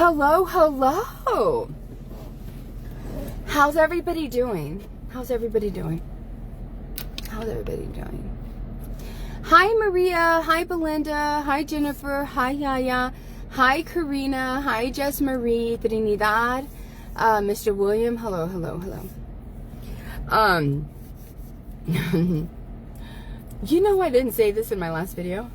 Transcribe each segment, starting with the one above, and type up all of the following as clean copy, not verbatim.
Hello, hello. How's everybody doing? How's everybody doing? How's everybody doing? Hi, Maria. Hi, Belinda. Hi, Jennifer. Hi, Yaya. Hi, Karina. Hi, Jess Marie. Trinidad. Mr. William. Hello, hello, hello. You know I didn't say this in my last video.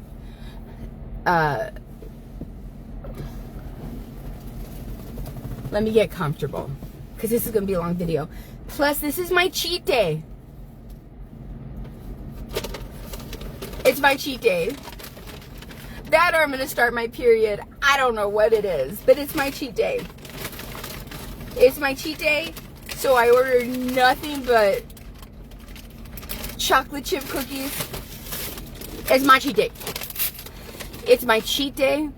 Let me get comfortable, because this is going to be a long video. Plus, this is my cheat day. It's my cheat day. That or I'm going to start my period. I don't know what it is, but it's my cheat day. It's my cheat day, so I ordered nothing but chocolate chip cookies. It's my cheat day. It's my cheat day.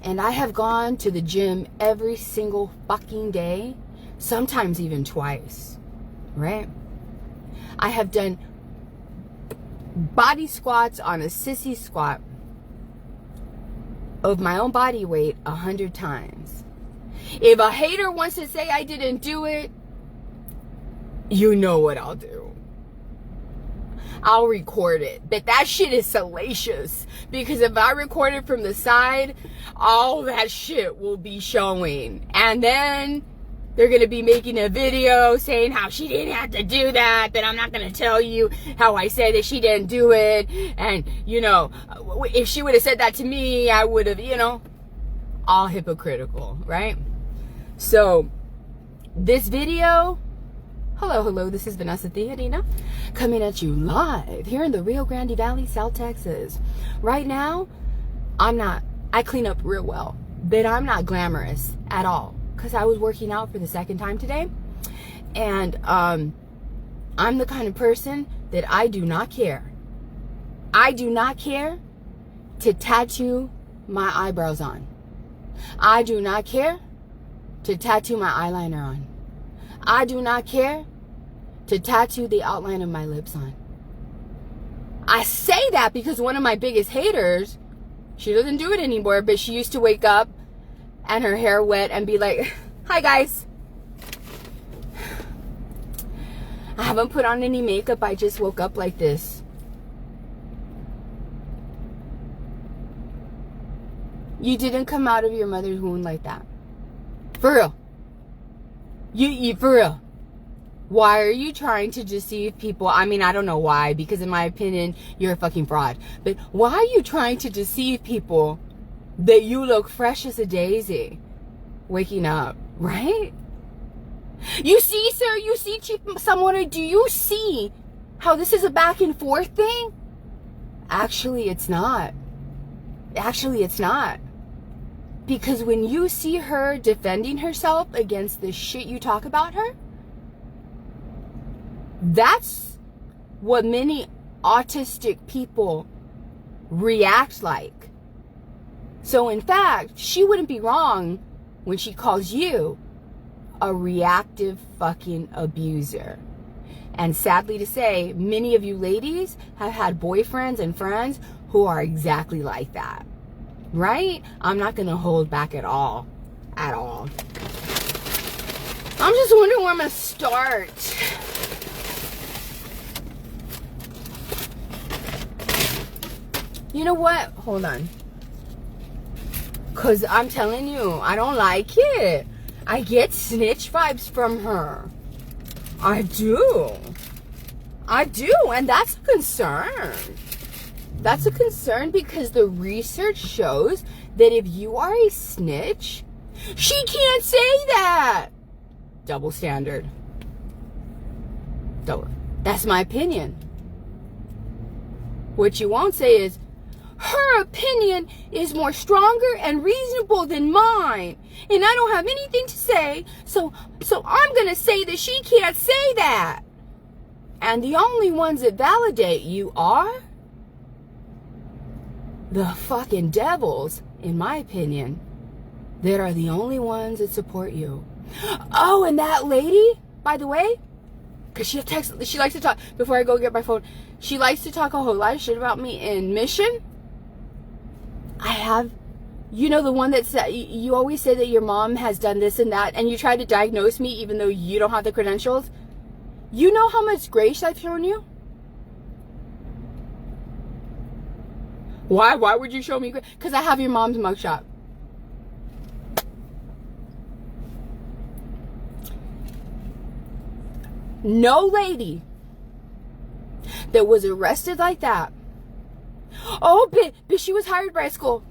And I have gone to the gym every single fucking day, sometimes even twice, right? I have done body squats on a sissy squat of my own body weight 100 times. If a hater wants to say I didn't do it, you know what I'll do. I'll record it. But that shit is salacious. Because if I record it from the side, all that shit will be showing. And then they're going to be making a video saying how she didn't have to do that. But I'm not going to tell you how I said that she didn't do it. And, you know, if she would have said that to me, I would have, you know, all hypocritical, right? So, this video... Hello, this is Vanessa Theodina coming at you live here in the Rio Grande Valley, South Texas. Right now, I clean up real well, but I'm not glamorous at all because I was working out for the second time today. And I'm the kind of person that I do not care. I do not care to tattoo my eyebrows on. I do not care to tattoo my eyeliner on. I do not care to tattoo the outline of my lips on. I say that because one of my biggest haters, she doesn't do it anymore, but she used to wake up and her hair wet and be like, hi guys. I haven't put on any makeup. I just woke up like this. You didn't come out of your mother's womb like that. For real. You for real. Why are you trying to deceive people? I mean, I don't know why, because in my opinion, you're a fucking fraud. But why are you trying to deceive people that you look fresh as a daisy waking up, right? You see, sir, you see, someone, do you see how this is a back and forth thing? Actually, it's not. Actually, it's not. Because when you see her defending herself against the shit you talk about her, that's what many autistic people react like. So in fact, she wouldn't be wrong when she calls you a reactive fucking abuser. And sadly to say, many of you ladies have had boyfriends and friends who are exactly like that. Right? I'm not going to hold back at all. At all. I'm just wondering where I'm going to start. You know what? Hold on. Because I'm telling you, I don't like it. I get snitch vibes from her. I do. I do. And that's a concern. That's a concern because the research shows that if you are a snitch, she can't say that. Double standard. That's my opinion. What you won't say is, her opinion is more stronger and reasonable than mine. And I don't have anything to say, so I'm going to say that she can't say that. And the only ones that validate you are the fucking devils, in my opinion, that are the only ones that support you. Oh, and that lady, by the way, because she likes to talk, before I go get my phone, she likes to talk a whole lot of shit about me in Mission. I have You know, the one that said, you always say that your mom has done this and that, and you try to diagnose me even though you don't have the credentials. You know how much grace I've shown you? Why? Why would you show me grace? Because I have your mom's mugshot. No lady that was arrested like that. Oh, but she was hired by a school.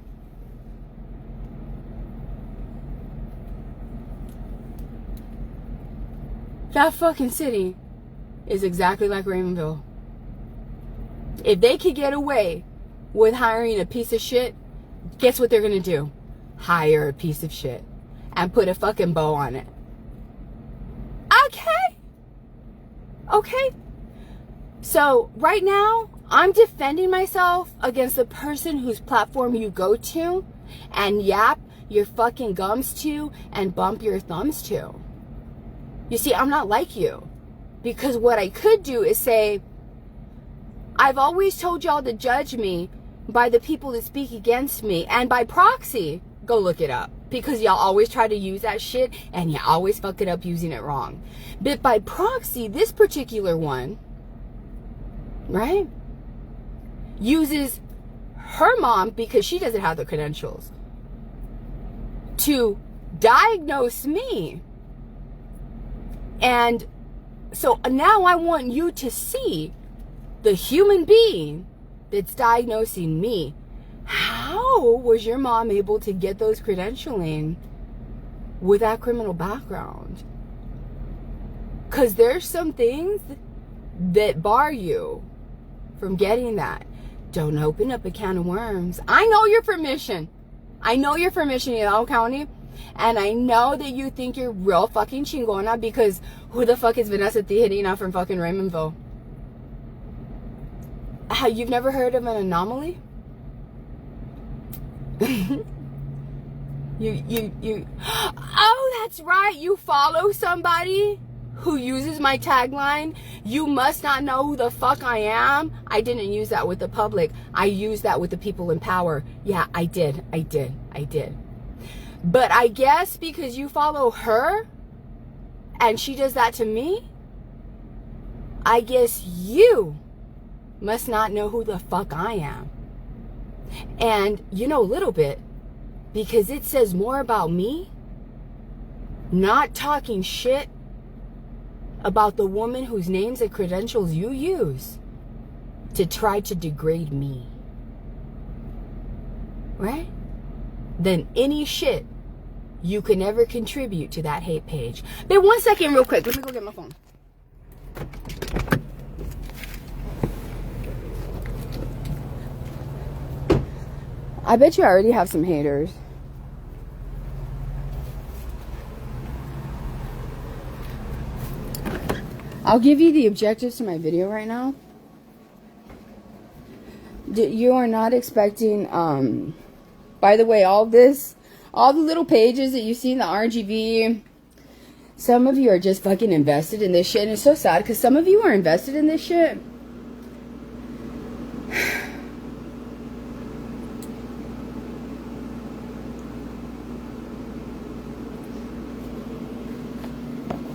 That fucking city is exactly like Raymondville. If they could get away with hiring a piece of shit, guess what they're gonna do? Hire a piece of shit and put a fucking bow on it. Okay. So right now, I'm defending myself against the person whose platform you go to and yap your fucking gums to and bump your thumbs to. You see, I'm not like you. Because what I could do is say, I've always told y'all to judge me by the people that speak against me, and by proxy, go look it up. Because y'all always try to use that shit and you always fuck it up using it wrong. But by proxy, this particular one, right, uses her mom, because she doesn't have the credentials, to diagnose me. And so now I want you to see the human being that's diagnosing me. How was your mom able to get those credentialing with that criminal background? Because there's some things that bar you from getting that. Don't open up a can of worms. I know your permission. I know your permission in Hidalgo County. And I know that you think you're real fucking chingona, because who the fuck is Vanessa Tijerina from fucking Raymondville? You've never heard of an anomaly? You oh, that's right, you follow somebody who uses my tagline, you must not know who the fuck I am. I didn't use that with the public. I used that with the people in power. Yeah, I did. But I guess because you follow her and she does that to me, I guess you must not know who the fuck I am. And you know a little bit, because it says more about me not talking shit about the woman whose names and credentials you use to try to degrade me, right? Than any shit you can ever contribute to that hate page. But 1 second real quick, let me go get my phone. I bet you already have some haters. I'll give you the objectives to my video right now. You are not expecting, by the way, all the little pages that you see in the RGB, some of you are just fucking invested in this shit. And it's so sad because some of you are invested in this shit.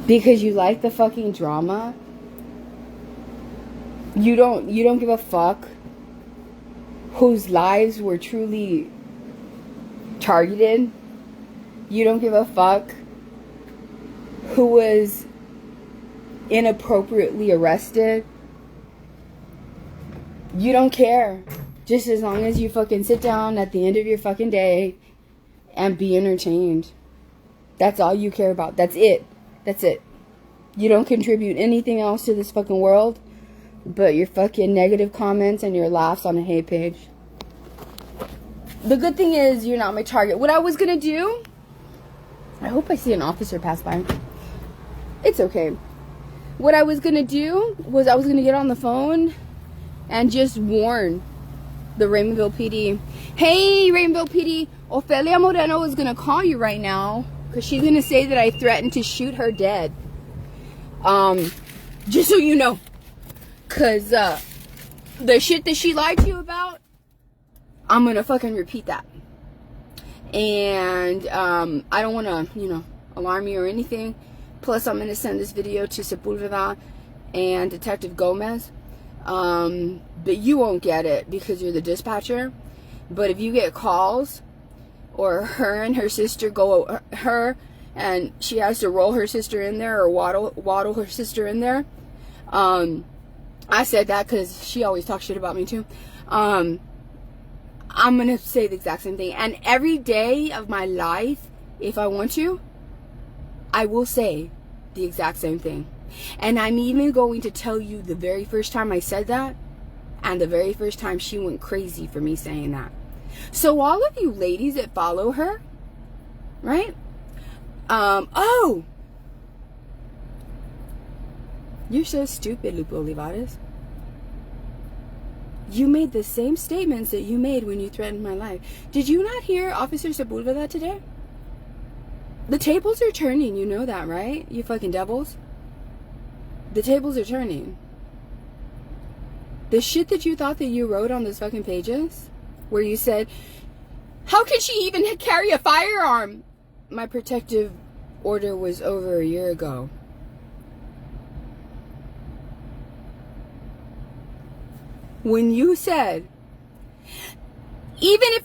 Because you like the fucking drama. You don't give a fuck whose lives were truly targeted. You don't give a fuck who was inappropriately arrested. You don't care. Just as long as you fucking sit down at the end of your fucking day and be entertained. That's all you care about. That's it. That's it. You don't contribute anything else to this fucking world but your fucking negative comments and your laughs on a hate page. The good thing is you're not my target. What I was gonna do, I hope I see an officer pass by. It's okay. What I was gonna do was I was gonna get on the phone and just warn the Raymondville PD. Hey, Raymondville PD, Ofelia Moreno is gonna call you right now because she's gonna say that I threatened to shoot her dead. Just so you know, cause the shit that she lied to you about, I'm gonna fucking repeat that. And I don't want to, you know, alarm you or anything. Plus, I'm going to send this video to Sepulveda and Detective Gomez. But you won't get it because you're the dispatcher. But if you get calls, or her and her sister go, her and she has to roll her sister in there, or waddle her sister in there. I said that because she always talks shit about me too. I'm going to say the exact same thing. And every day of my life, if I want to, I will say the exact same thing. And I'm even going to tell you the very first time I said that, and the very first time she went crazy for me saying that. So all of you ladies that follow her, right? Oh! You're so stupid, Lupe Olivares. You made the same statements that you made when you threatened my life. Did you not hear Officer Sepulveda today? The tables are turning, you know that, right? You fucking devils. The tables are turning. The shit that you thought that you wrote on those fucking pages, where you said, how can she even carry a firearm? My protective order was over a year ago. When you said, even if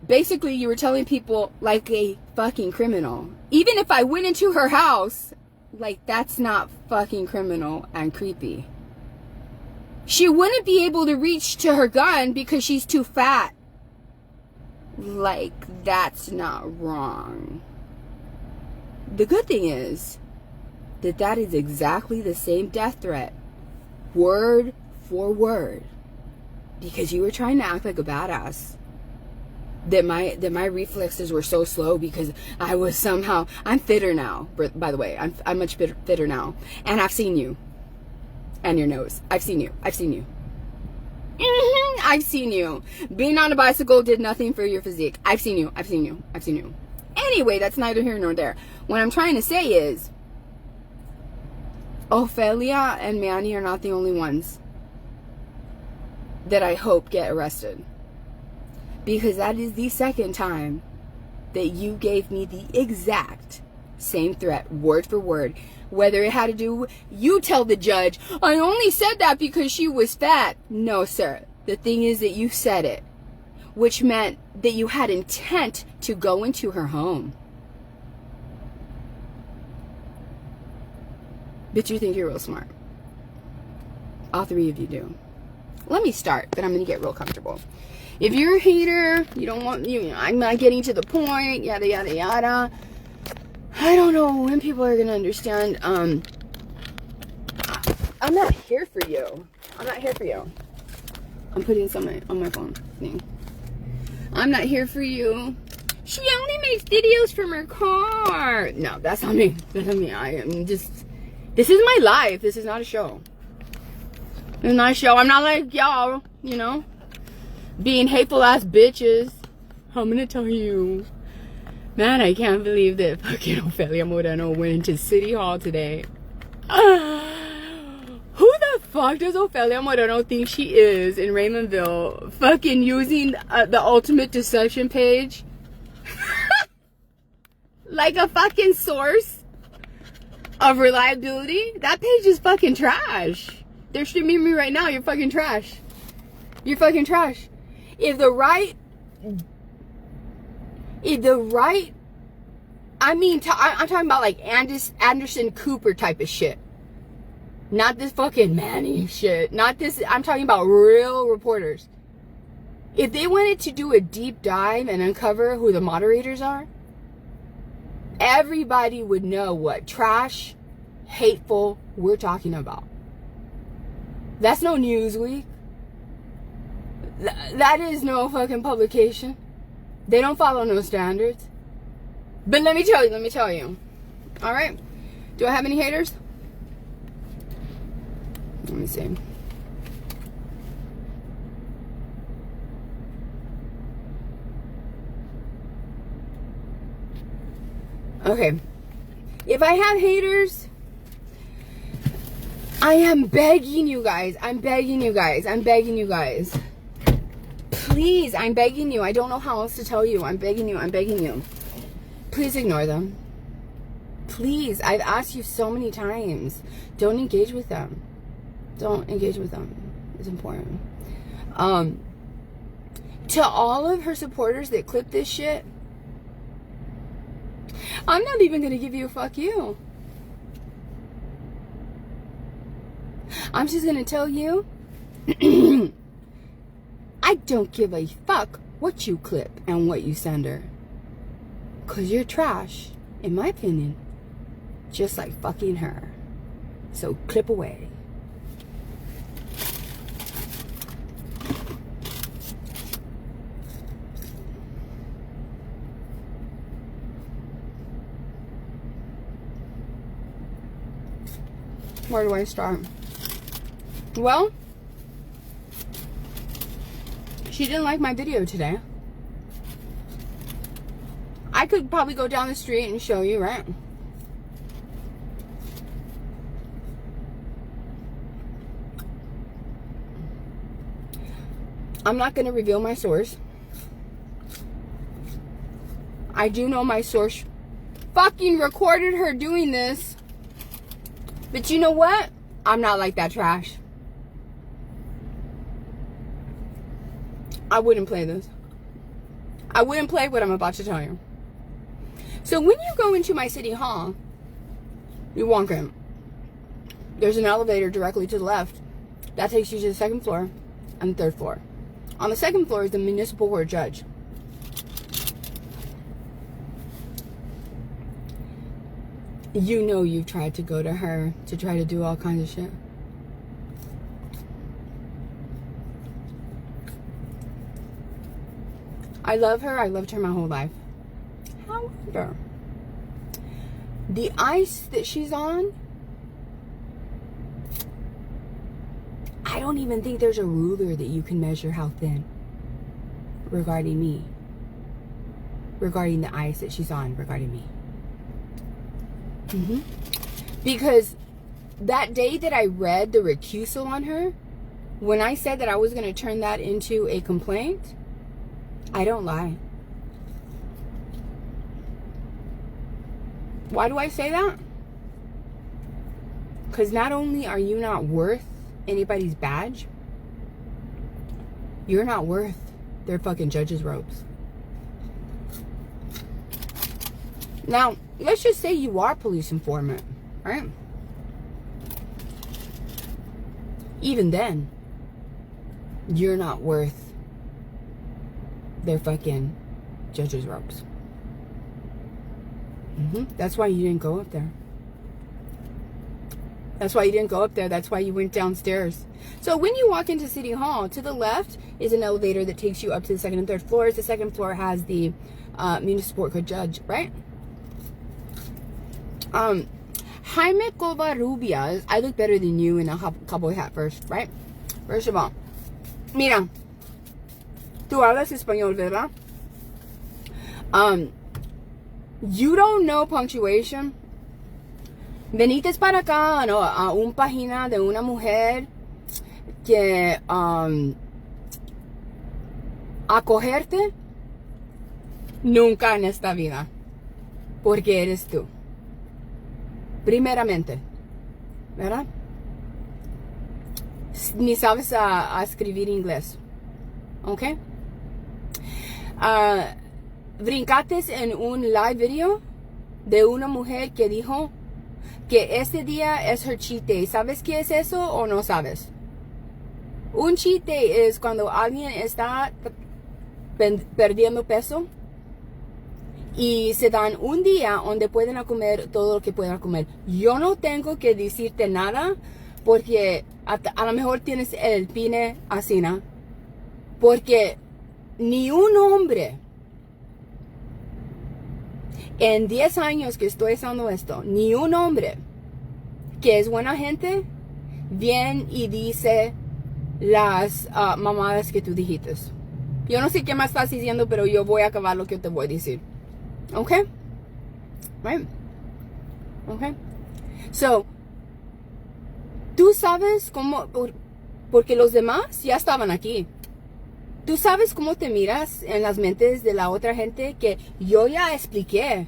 basically you were telling people like a fucking criminal, even if I went into her house, like that's not fucking criminal and creepy. She wouldn't be able to reach to her gun because she's too fat. Like, that's not wrong. The good thing is that that is exactly the same death threat, word for word. Because you were trying to act like a badass. That my reflexes were so slow because I was somehow... I'm fitter now, by the way. I'm much fitter now. And I've seen you. And your nose. I've seen you. I've seen you. I've seen you. Being on a bicycle did nothing for your physique. I've seen you. I've seen you. I've seen you. Anyway, that's neither here nor there. What I'm trying to say is, Ophelia and Manny are not the only ones that I hope get arrested. Because that is the second time that you gave me the exact same threat, word for word. Whether it had to do, you tell the judge, I only said that because she was fat. No, sir. The thing is that you said it, which meant that you had intent to go into her home. But you think you're real smart. All three of you do. Let me start, but I'm going to get real comfortable. If you're a hater, you don't want, I'm not getting to the point, yada, yada, yada. I don't know when people are going to understand. I'm not here for you. I'm not here for you. I'm putting some on my phone thing. I'm not here for you. She only makes videos from her car. No, that's not me. That's not me. I am just, this is my life. This is not a show. It's not a show. I'm not like y'all, you know, being hateful ass bitches. I'm gonna tell you, man, I can't believe that fucking Ofelia Moreno went into City Hall today. Who the fuck does Ofelia Moreno think she is in Raymondville? Fucking using the ultimate deception page like a fucking source of reliability? That page is fucking trash. They're streaming me right now. You're fucking trash. You're fucking trash. If the right, I mean, I'm talking about like Anderson Cooper type of shit. Not this fucking Manny shit. Not this, I'm talking about real reporters. If they wanted to do a deep dive and uncover who the moderators are, everybody would know what trash, hateful we're talking about. That's no Newsweek. That is no fucking publication. They don't follow no standards. But let me tell you. All right? Do I have any haters? Let me see. Okay. If I have haters, I am begging you guys. I'm begging you guys. Please, I'm begging you. I don't know how else to tell you. I'm begging you. I'm begging you. Please ignore them. Please, I've asked you so many times. Don't engage with them. Don't engage with them. It's important. To all of her supporters that clip this shit, I'm not even going to give you a fuck you. I'm just going to tell you, I don't give a fuck what you clip and what you send her. Because you're trash, in my opinion. Just like fucking her. So clip away. Where do I start? Well, she didn't like my video today. I could probably go down the street and show you, right? I'm not going to reveal my source. I do know my source fucking recorded her doing this. But you know what? I'm not like that trash. I wouldn't play this. I wouldn't play what I'm about to tell you. So when you go into my city hall, you walk in. There's an elevator directly to the left. That takes you to the second floor and the third floor. On the second floor is the municipal court judge. You know you've tried to go to her to try to do all kinds of shit. I love her. I loved her my whole life. However, the ice that she's on, I don't even think there's a ruler that you can measure how thin regarding me. Regarding the ice that she's on regarding me. Because that day that I read the recusal on her, when I said that I was going to turn that into a complaint, I don't lie. Why do I say that? Because not only are you not worth anybody's badge, you're not worth their fucking judge's robes. Now, let's just say you are police informant, right? Even then, you're not worth their fucking judge's robes. That's why you didn't go up there. That's why you didn't go up there. That's why you went downstairs. So when you walk into City Hall, to the left is an elevator that takes you up to the second and third floors. The second floor has the municipal court judge, right? Jaime Covarrubias, I look better than you in a cowboy hat first, right? First of all, mira, tú hablas español, ¿verdad? You don't know punctuation. Veniste para acá, no, a una página de una mujer que acogerte nunca en esta vida, porque eres tú. Primeramente, ¿verdad? Ni sabes a escribir inglés, ¿ok? Brincates en un live video de una mujer que dijo que este día es her cheat day. ¿Sabes qué es eso o no sabes? Un cheat day es cuando alguien está perdiendo peso y se dan un día donde pueden comer todo lo que puedan comer. Yo no tengo que decirte nada porque a lo mejor tienes el pine así, ¿no? Porque ni un hombre en 10 años que estoy haciendo esto, ni un hombre que es buena gente viene y dice las mamadas que tú dijiste. Yo no sé qué más estás diciendo, pero yo voy a acabar lo que te voy a decir. Okay? Right? Okay? So, tú sabes cómo, porque los demás ya estaban aquí. Tú sabes cómo te miras en las mentes de la otra gente, que yo ya expliqué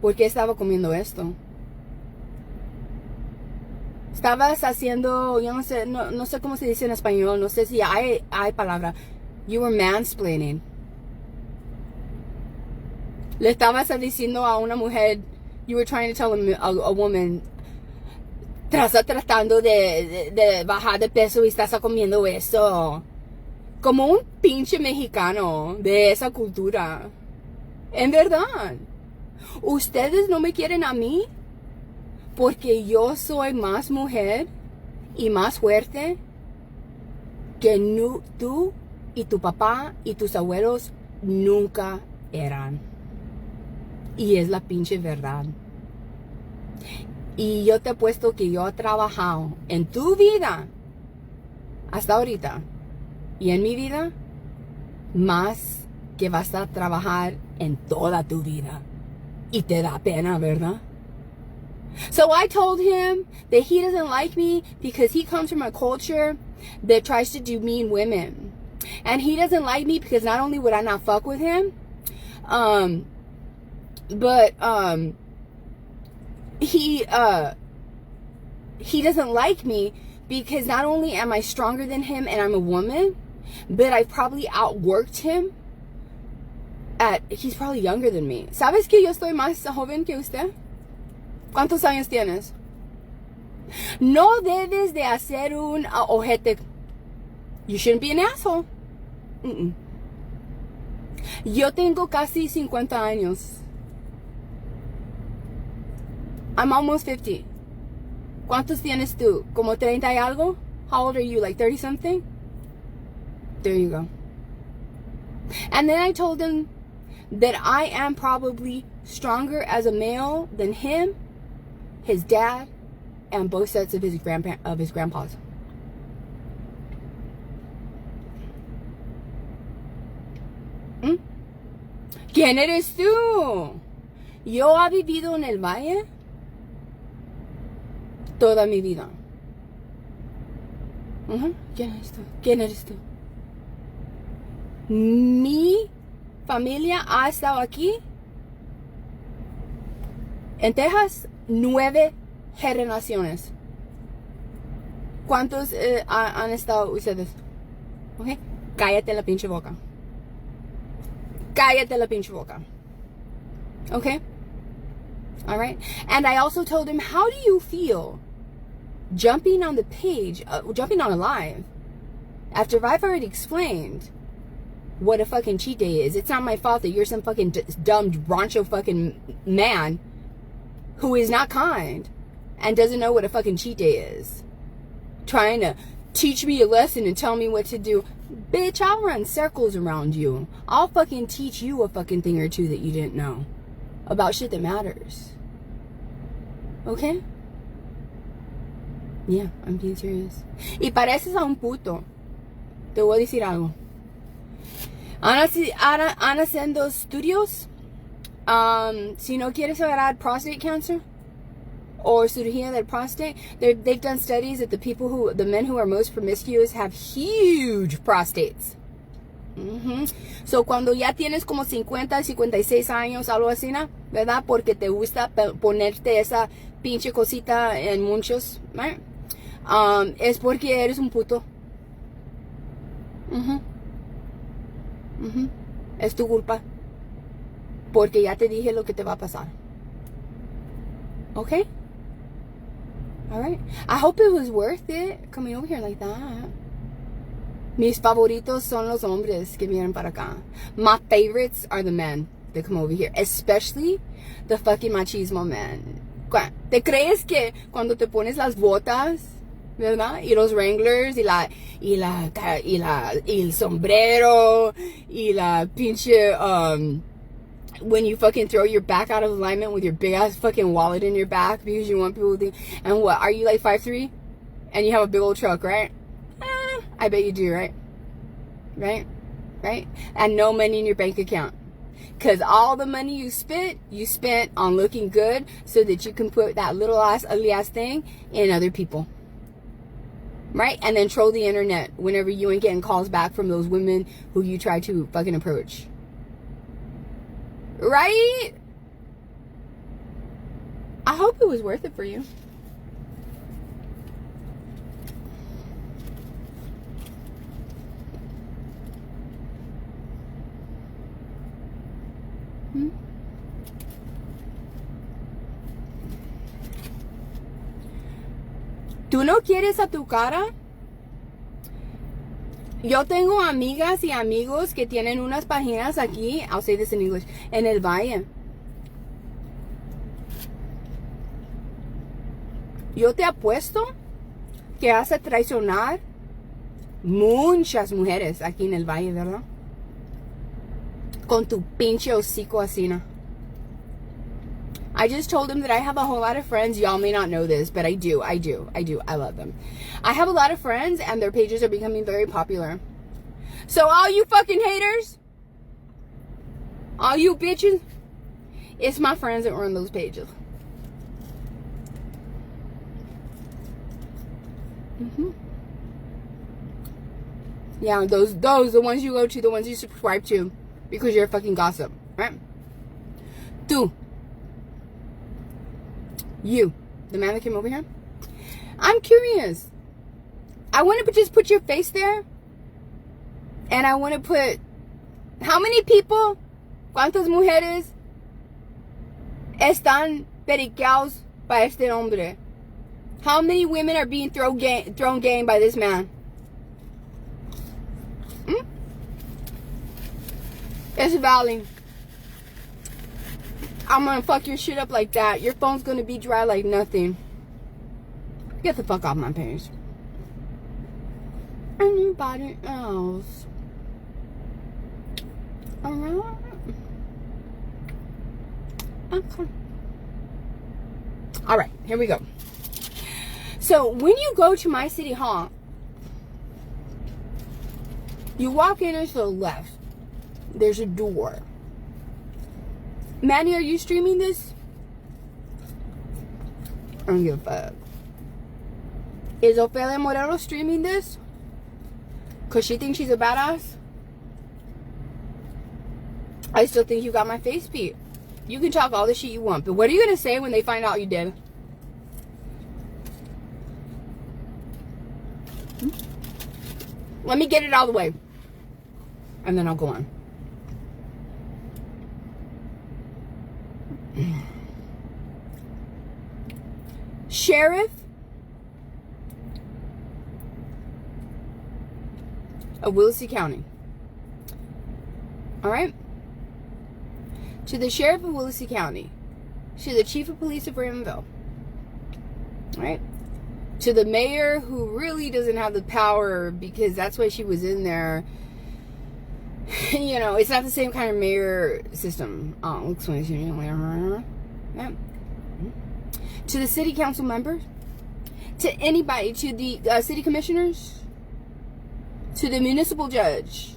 por qué estaba comiendo esto. Estabas haciendo, yo no sé cómo se dice en español, no sé si hay palabra. You were mansplaining. Le estabas diciendo a una mujer, you were trying to tell a woman, estás tratando de bajar de peso y estás comiendo eso. Como un pinche mexicano de esa cultura. En verdad. Ustedes no me quieren a mí porque yo soy más mujer y más fuerte que tú y tu papá y tus abuelos nunca eran. Y es la pinche verdad. Y yo te apuesto que yo he trabajado en tu vida hasta ahorita y en mi vida más que vas a trabajar en toda tu vida. Y te da pena, ¿verdad? So I told him that he doesn't like me because he comes from a culture that tries to demean women. And he doesn't like me because not only would I not fuck with him, but he doesn't like me because not only am I stronger than him and I'm a woman, but I probably outworked him he's probably younger than me. ¿Sabes que yo estoy más joven que usted? ¿Cuántos años tienes? No debes de hacer un ojete. You shouldn't be an asshole. Yo tengo casi 50 años. I'm almost 50. ¿Cuántos tienes tú? ¿Como 30 y algo? How old are you? Like 30 something? There you go. And then I told him that I am probably stronger as a male than him, his dad, and both sets of his grandpas. ¿Quién eres tú? Yo he vivido en el valle toda mi vida. ¿Quién eres tú? ¿Quién eres tú? Mi familia ha estado aquí en Texas 9 generaciones. ¿Cuántos han estado ustedes? Okay. Cállate la pinche boca. Cállate la pinche boca. Okay? Alright? And I also told him, how do you feel jumping on the page, jumping on a live, after I've already explained what a fucking cheat day is? It's not my fault that you're some fucking dumb rancho fucking man who is not kind and doesn't know what a fucking cheat day is. Trying to teach me a lesson and tell me what to do. Bitch, I'll run circles around you. I'll fucking teach you a fucking thing or two that you didn't know about shit that matters. Okay? Yeah, I'm being serious. Y pareces a un puto. Te voy a decir algo. Han haciendo estudios. Si no quieres agarrar prostate cancer or cirugía del prostate, they've done studies that the men who are most promiscuous have huge prostates. So cuando ya tienes como 50, 56 años, algo así, ¿no? ¿Verdad? Porque te gusta ponerte esa pinche cosita en muchos, ¿right? Es porque eres un puto. Es tu culpa. Porque ya te dije lo que te va a pasar. Okay? Alright. I hope it was worth it coming over here like that. Mis favoritos son los hombres que vienen para acá. My favorites are the men that come over here. Especially the fucking machismo men. ¿Te crees que cuando te pones las botas, verdad? Y los Wranglers y el sombrero y la pinche when you fucking throw your back out of alignment with your big ass fucking wallet in your back because you want people to think, and what, are you like 5'3" and you have a big old truck, right? I bet you do, right? Right? And no money in your bank account. Because all the money you spent on looking good so that you can put that little ass, ugly ass thing in other people. right? And then troll the internet whenever you ain't getting calls back from those women who you try to fucking approach. Right? I hope it was worth it for you. ¿Tú no quieres a tu cara? Yo tengo amigas y amigos que tienen unas páginas aquí, I'll say this in English, en el Valle. Yo te apuesto que vas a traicionar muchas mujeres aquí en el Valle, ¿verdad? Con tu pinche hocico así, ¿no? I just told him that I have a whole lot of friends. Y'all may not know this, but I do. I love them. I have a lot of friends, and their pages are becoming very popular. So all you fucking haters, all you bitches, it's my friends that run those pages. Yeah, those the ones you go to, the ones you subscribe to, because you're a fucking gossip, right? Tú. You, the man that came over here. I'm curious. I want to just put your face there. And I want to put, how many people, cuántas mujeres están periqueados by este hombre? How many women are being thrown game by this man? It's Valley. I'm gonna fuck your shit up like that. Your phone's gonna be dry like nothing. Get the fuck off my page. Anybody else? Alright. Okay. Alright, here we go. So when you go to my city hall, you walk in and to the left. There's a door. Manny, are you streaming this? I don't give a fuck. Is Ofelia Moreno streaming this? Because she thinks she's a badass? I still think you got my face beat. You can talk all the shit you want, but what are you going to say when they find out you did? Let me get it out of the way. And then I'll go on. Sheriff of Willacy County. Alright? To the Sheriff of Willacy County. To the Chief of Police of Raymondville. Alright? To the mayor, who really doesn't have the power because that's why she was in there. You know, it's not the same kind of mayor system. I'll explain to you later. Yeah. To the city council members, to anybody, to the city commissioners, to the municipal judge,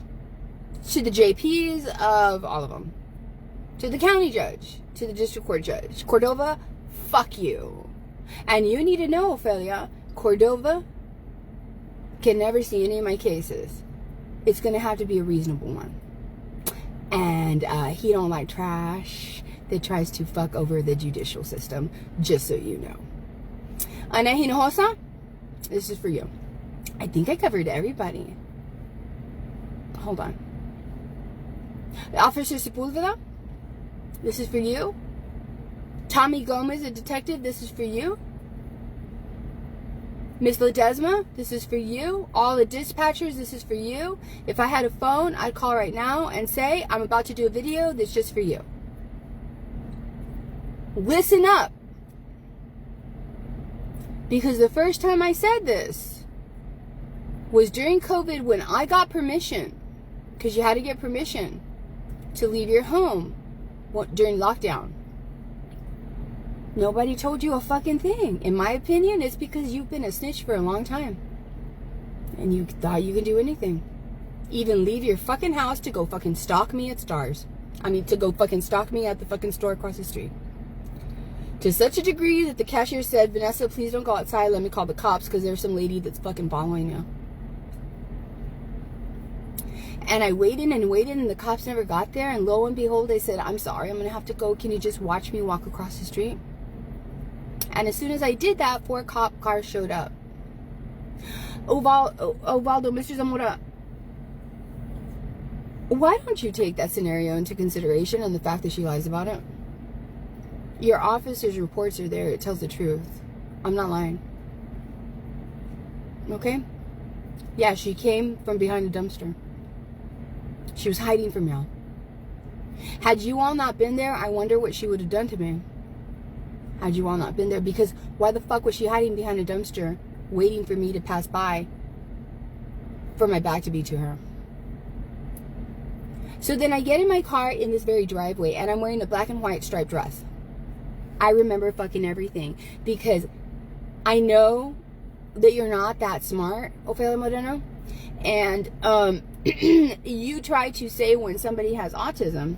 to the JPs of all of them, to the county judge, to the district court judge. Cordova, fuck you. And you need to know, Ophelia, Cordova can never see any of my cases. It's going to have to be a reasonable one. And he don't like trash that tries to fuck over the judicial system, just so you know. Ana Hinojosa, this is for you. I think I covered everybody. Hold on. Officer Sepulveda, this is for you. Tommy Gomez, a detective, this is for you. Miss Ledesma, this is for you. All the dispatchers, this is for you. If I had a phone, I'd call right now and say, I'm about to do a video that's just for you. Listen up. Because the first time I said this was during COVID when I got permission, because you had to get permission to leave your home during lockdown. Nobody told you a fucking thing. In my opinion, it's because you've been a snitch for a long time. And you thought you could do anything. Even leave your fucking house to go fucking stalk me at Stars. To go fucking stalk me at the fucking store across the street. To such a degree that the cashier said, Vanessa, please don't go outside. Let me call the cops because there's some lady that's fucking following you. And I waited and the cops never got there. And lo and behold, they said, I'm sorry, I'm going to have to go. Can you just watch me walk across the street? And as soon as I did that, 4 cop cars showed up. Ovaldo, Mr. Zamora, why don't you take that scenario into consideration and the fact that she lies about it? Your officer's reports are there. It tells the truth. I'm not lying. Okay? Yeah, she came from behind a dumpster. She was hiding from y'all. Had you all not been there, I wonder what she would have done to me. Had you all not been there. Because why the fuck was she hiding behind a dumpster, waiting for me to pass by for my back to be to her? So then I get in my car in this very driveway, and I'm wearing a black and white striped dress. I remember fucking everything because I know that you're not that smart, Ofelia Moreno. And you try to say when somebody has autism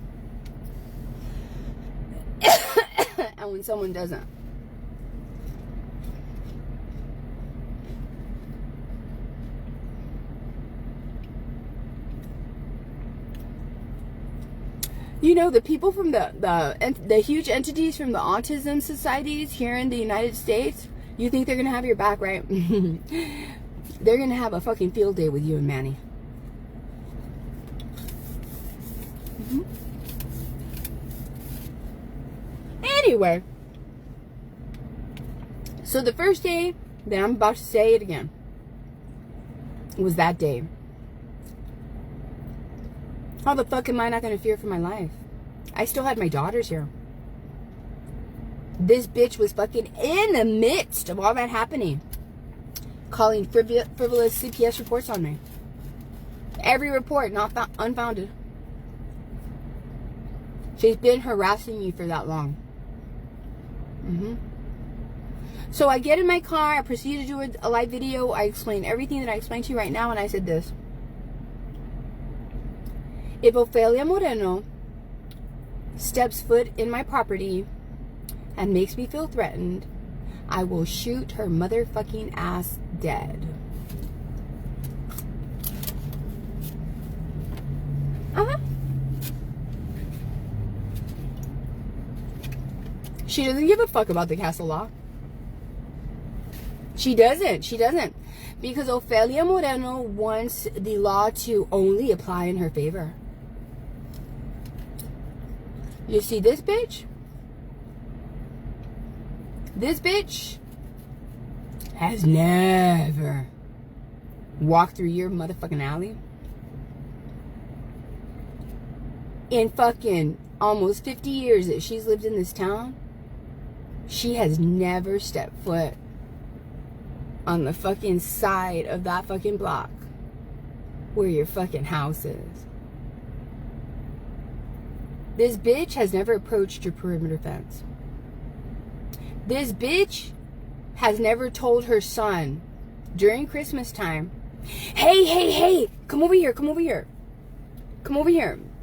and when someone doesn't. You know, the people from the huge entities from the autism societies here in the United States, you think they're going to have your back, right? They're going to have a fucking field day with you and Manny. Anyway, so the first day that I'm about to say it again was that day. How the fuck am I not going to fear for my life? I still had my daughters here. This bitch was fucking in the midst of all that happening, calling frivolous CPS reports on me. Every report not unfounded. She's been harassing me for that long. So I get in my car, I proceed to do a live video. I explain everything that I explained to you right now, and I said this. If Ofelia Moreno steps foot in my property and makes me feel threatened, I will shoot her motherfucking ass dead. She doesn't give a fuck about the castle law. She doesn't. Because Ofelia Moreno wants the law to only apply in her favor. You see this bitch? This bitch has never walked through your motherfucking alley. In fucking almost 50 years that she's lived in this town, she has never stepped foot on the fucking side of that fucking block where your fucking house is. This bitch has never approached your perimeter fence. This bitch has never told her son during Christmas time, hey, come over here.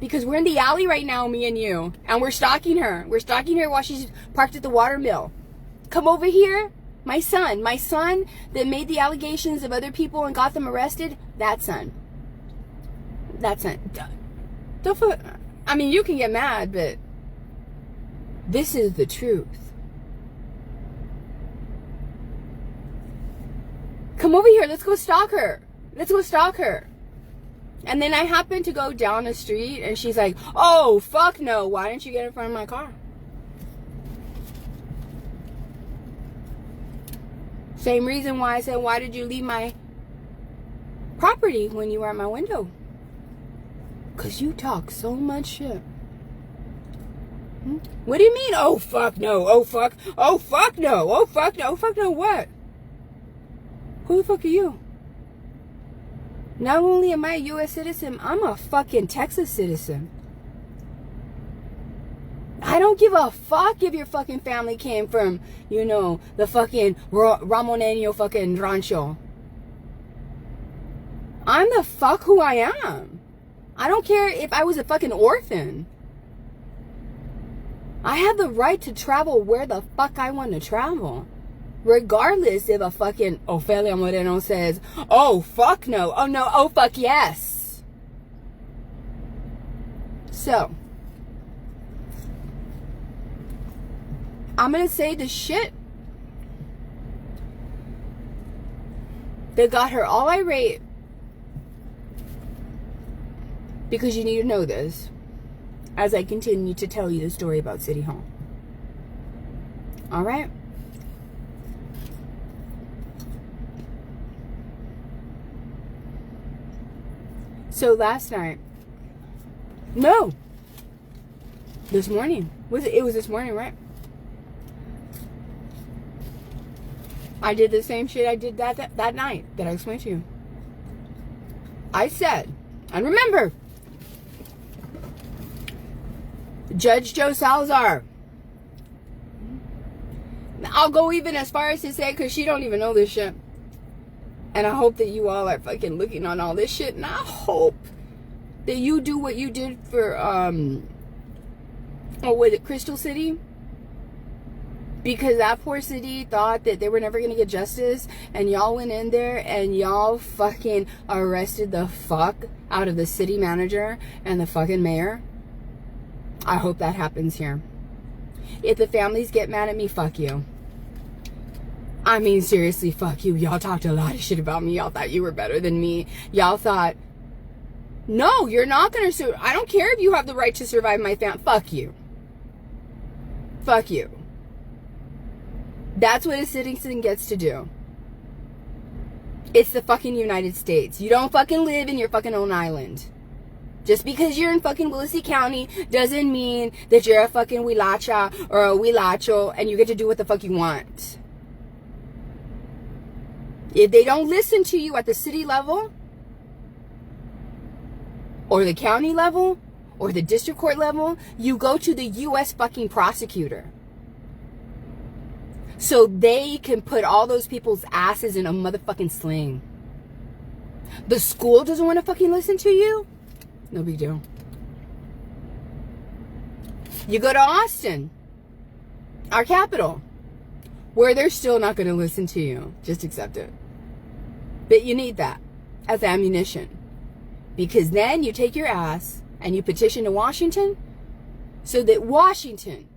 Because we're in the alley right now, me and you. And we're stalking her. We're stalking her while she's parked at the water mill. Come over here. My son that made the allegations of other people and got them arrested, that son. I mean, you can get mad, but this is the truth. Come over here. Let's go stalk her. And then I happen to go down the street and she's like, oh, fuck no. Why didn't you get in front of my car? Same reason why I said, why did you leave my property when you were at my window? Because you talk so much shit. What do you mean? Oh, fuck no. Oh, fuck no. Oh, fuck no. What? Who the fuck are you? Not only am I a U.S. citizen, I'm a fucking Texas citizen. I don't give a fuck if your fucking family came from, the fucking Ramoneño fucking rancho. I'm the fuck who I am. I don't care if I was a fucking orphan. I have the right to travel where the fuck I want to travel. Regardless if a fucking Ofelia Moreno says, oh, fuck no. Oh, no. Oh, fuck yes. So, I'm going to say the shit that got her all irate. Because you need to know this as I continue to tell you the story about City Hall. All right? So last night, no, this morning, it was this morning, right? I did the same shit I did that night that I explained to you. I said, and remember, Judge Joe Salazar. I'll go even as far as to say, because she don't even know this shit. And I hope that you all are fucking looking on all this shit. And I hope that you do what you did for, was it Crystal City? Because that poor city thought that they were never going to get justice. And y'all went in there and y'all fucking arrested the fuck out of the city manager and the fucking mayor. I hope that happens here. If the families get mad at me, fuck you. I mean, seriously, fuck you. Y'all talked a lot of shit about me. Y'all thought you were better than me. Y'all thought, no, you're not going to I don't care if you have the right to survive my family. Fuck you. Fuck you. That's what a citizen gets to do. It's the fucking United States. You don't fucking live in your fucking own island. Just because you're in fucking Willacy County doesn't mean that you're a fucking Huilacha or a Huilacho and you get to do what the fuck you want. If they don't listen to you at the city level or the county level or the district court level, you go to the U.S. fucking prosecutor. So they can put all those people's asses in a motherfucking sling. The school doesn't want to fucking listen to you? No big deal. You go to Austin, our capital, where they're still not going to listen to you. Just accept it. But you need that as ammunition. Because then you take your ass and you petition to Washington so that Washington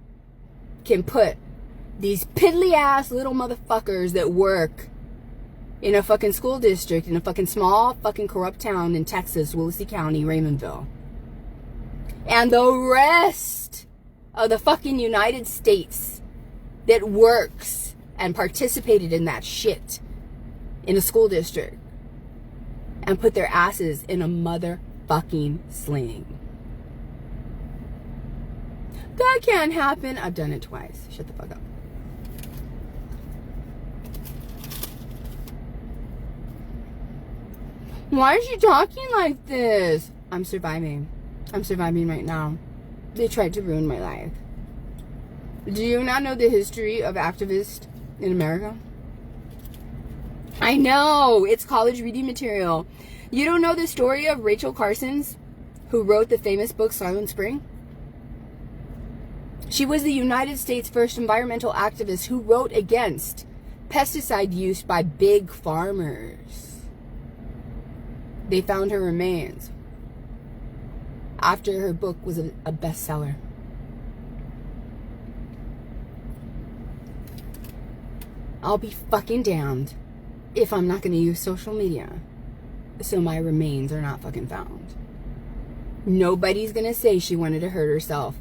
can put these piddly ass little motherfuckers that work in a fucking school district in a fucking small fucking corrupt town in Texas, Willacy County, Raymondville. And the rest of the fucking United States that works and participated in that shit in a school district and put their asses in a motherfucking sling. That can't happen. I've done it twice. Shut the fuck up. Why is she talking like this? I'm surviving. I'm surviving right now. They tried to ruin my life. Do you not know the history of activists in America? I know. It's college reading material. You don't know the story of Rachel Carson, who wrote the famous book Silent Spring? She was the United States' first environmental activist who wrote against pesticide use by big farmers. They found her remains after her book was a bestseller. I'll be fucking damned if I'm not going to use social media so my remains are not fucking found. Nobody's going to say she wanted to hurt herself.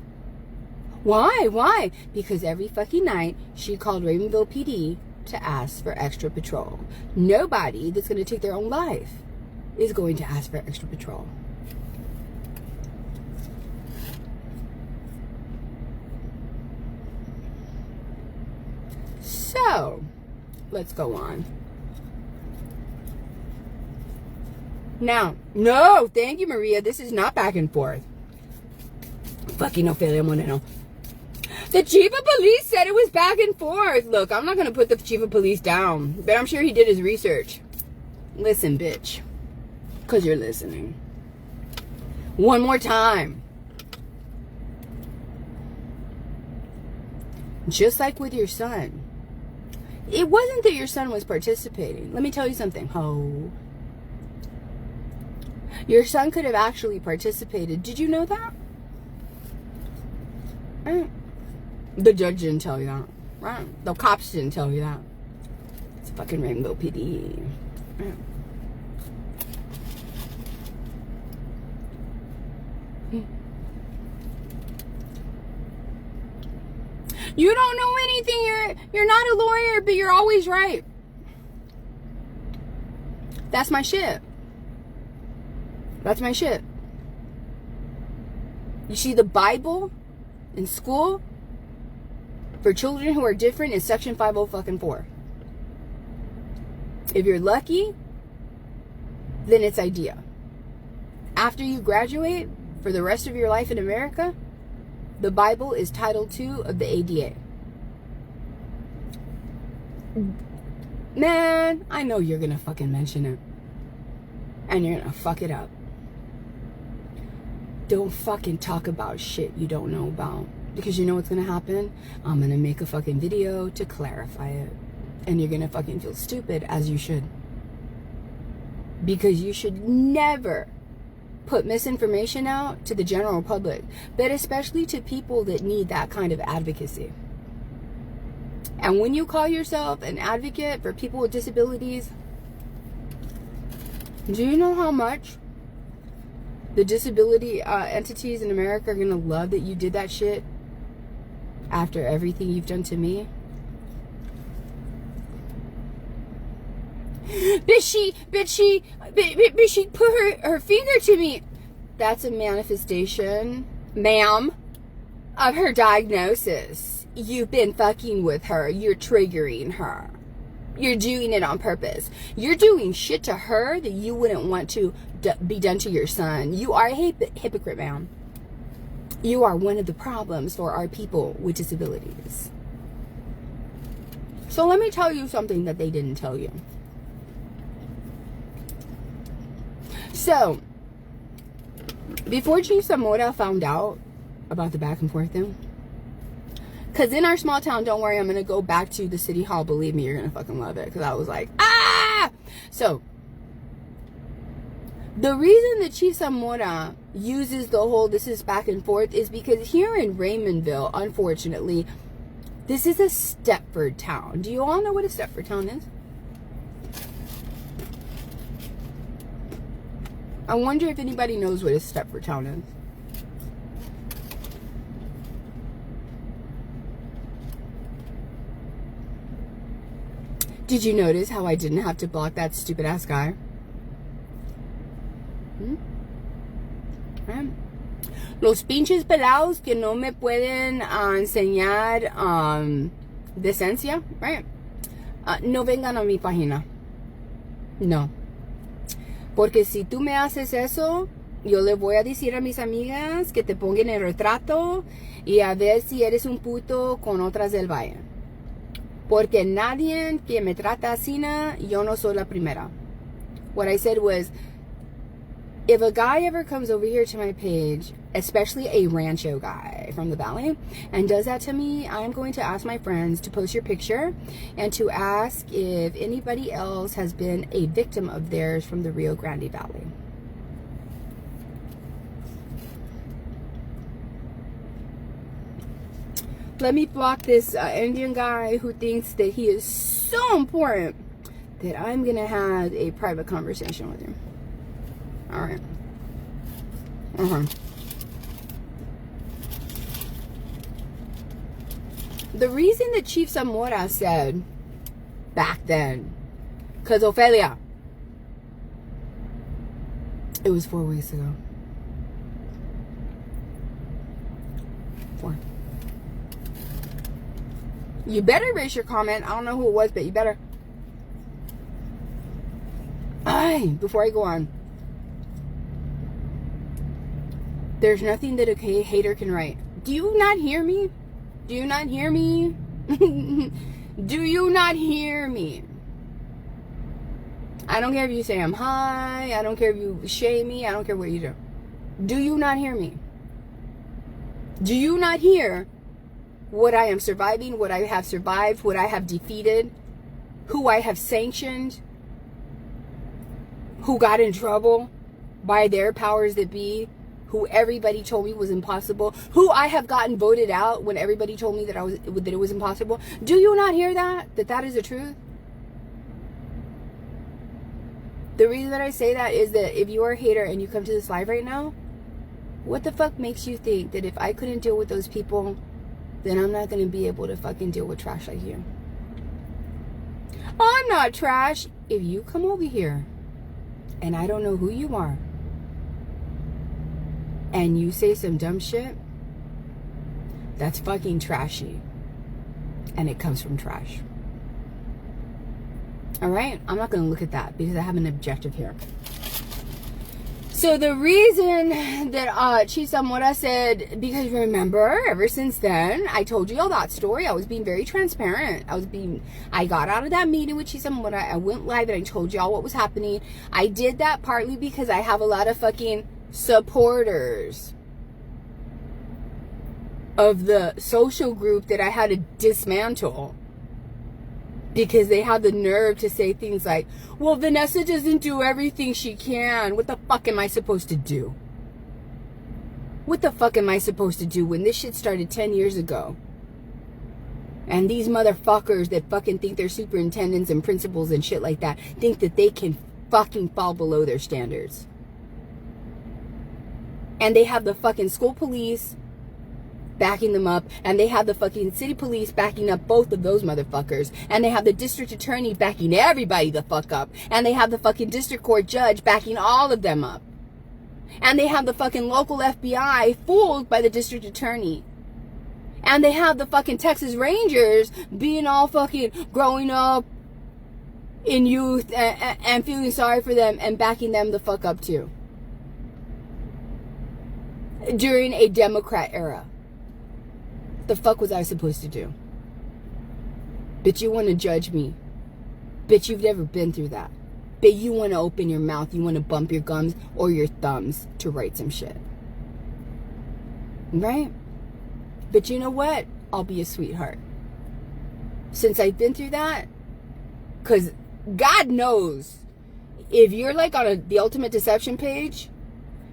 Why? Why? Because every fucking night she called Raymondville PD to ask for extra patrol. Nobody that's going to take their own life is going to ask for extra patrol. So, let's go on. Now, no, thank you, Maria. This is not back and forth. Fucking Ofelia Moreno. The chief of police said it was back and forth. Look, I'm not going to put the chief of police down, but I'm sure he did his research. Listen, bitch. Because you're listening. One more time. Just like with your son. It wasn't that your son was participating. Let me tell you something, ho. Your son could have actually participated. Did you know that? Right. The judge didn't tell you that. Right. The cops didn't tell you that. It's fucking Rainbow PD. Right. You don't know anything. You're not a lawyer, but you're always right. That's my shit. That's my shit. You see, the Bible in school for children who are different is section 504. If you're lucky, then it's IDEA. After you graduate, for the rest of your life in America, the Bible is Title II of the ADA. Man, I know you're gonna fucking mention it. And you're gonna fuck it up. Don't fucking talk about shit you don't know about. Because you know what's gonna happen? I'm gonna make a fucking video to clarify it. And you're gonna fucking feel stupid, as you should. Because you should never put misinformation out to the general public, but especially to people that need that kind of advocacy. And when you call yourself an advocate for people with disabilities, do you know how much the disability entities in America are gonna love that you did that shit after everything you've done to me? But she put her finger to me. That's a manifestation, ma'am, of her diagnosis. You've been fucking with her. You're triggering her. You're doing it on purpose. You're doing shit to her that you wouldn't want to be done to your son. You are a hypocrite, ma'am. You are one of the problems for our people with disabilities. So let me tell you something that they didn't tell you. So, before Chief Zamora found out about the back and forth thing, because in our small town, don't worry, I'm going to go back to the city hall. Believe me, you're going to fucking love it. Because I was like, ah! So, the reason that Chief Zamora uses the whole this is back and forth is because here in Raymondville, unfortunately, this is a Stepford town. Do you all know what a Stepford town is? I wonder if anybody knows what a Stepford town is. Did you notice how I didn't have to block that stupid ass guy? Right. Los pinches pelados que no me pueden enseñar decencia, right? No vengan a mi página. No. Porque si tú me haces eso, yo le voy a decir a mis amigas que te pongan el retrato y a ver si eres un puto con otras del valle. Porque nadie que me trata así, yo no soy la primera. What I said was, if a guy ever comes over here to my page, especially a rancho guy from the valley, and does that to me, I'm going to ask my friends to post your picture and to ask if anybody else has been a victim of theirs from the Rio Grande Valley. Let me block this Indian guy who thinks that he is so important that I'm going to have a private conversation with him. All right. The reason that Chief Zamora said back then, because Ophelia, it was 4 weeks ago. 4. You better erase your comment. I don't know who it was, but you better. Before I go on. There's nothing that a hater can write. Do you not hear me? Do you not hear me? Do you not hear me? I don't care if you say I'm high. I don't care if you shame me. I don't care what you do. Do you not hear me? Do you not hear what I am surviving, what I have survived, what I have defeated, who I have sanctioned, who got in trouble by their powers that be, who everybody told me was impossible, who I have gotten voted out when everybody told me that it was impossible. Do you not hear that? That is the truth? The reason that I say that is that if you are a hater and you come to this live right now, what the fuck makes you think that if I couldn't deal with those people, then I'm not going to be able to fucking deal with trash like you? I'm not trash. If you come over here and I don't know who you are and you say some dumb shit, that's fucking trashy. And it comes from trash. Alright? I'm not going to look at that because I have an objective here. So the reason that Chisamura said, because remember, ever since then, I told you all that story. I was being very transparent. I got out of that meeting with Chisamura. I went live and I told you all what was happening. I did that partly because I have a lot of fucking supporters of the social group that I had to dismantle. Because they have the nerve to say things like, well, Vanessa doesn't do everything she can. What the fuck am I supposed to do? What the fuck am I supposed to do when this shit started 10 years ago? And these motherfuckers that fucking think they're superintendents and principals and shit like that think that they can fucking fall below their standards. And they have the fucking school police backing them up, and they have the fucking city police backing up both of those motherfuckers, and they have the district attorney backing everybody the fuck up, and they have the fucking district court judge backing all of them up, and they have the fucking local FBI fooled by the district attorney, and they have the fucking Texas Rangers being all fucking growing up in youth and feeling sorry for them and backing them the fuck up too during a Democrat era. The fuck was I supposed to do? Bitch, you want to judge me. Bitch, you've never been through that. Bitch, you want to open your mouth, you want to bump your gums or your thumbs to write some shit. Right? But you know what? I'll be a sweetheart. Since I've been through that, because God knows, if you're like on the Ultimate Deception page,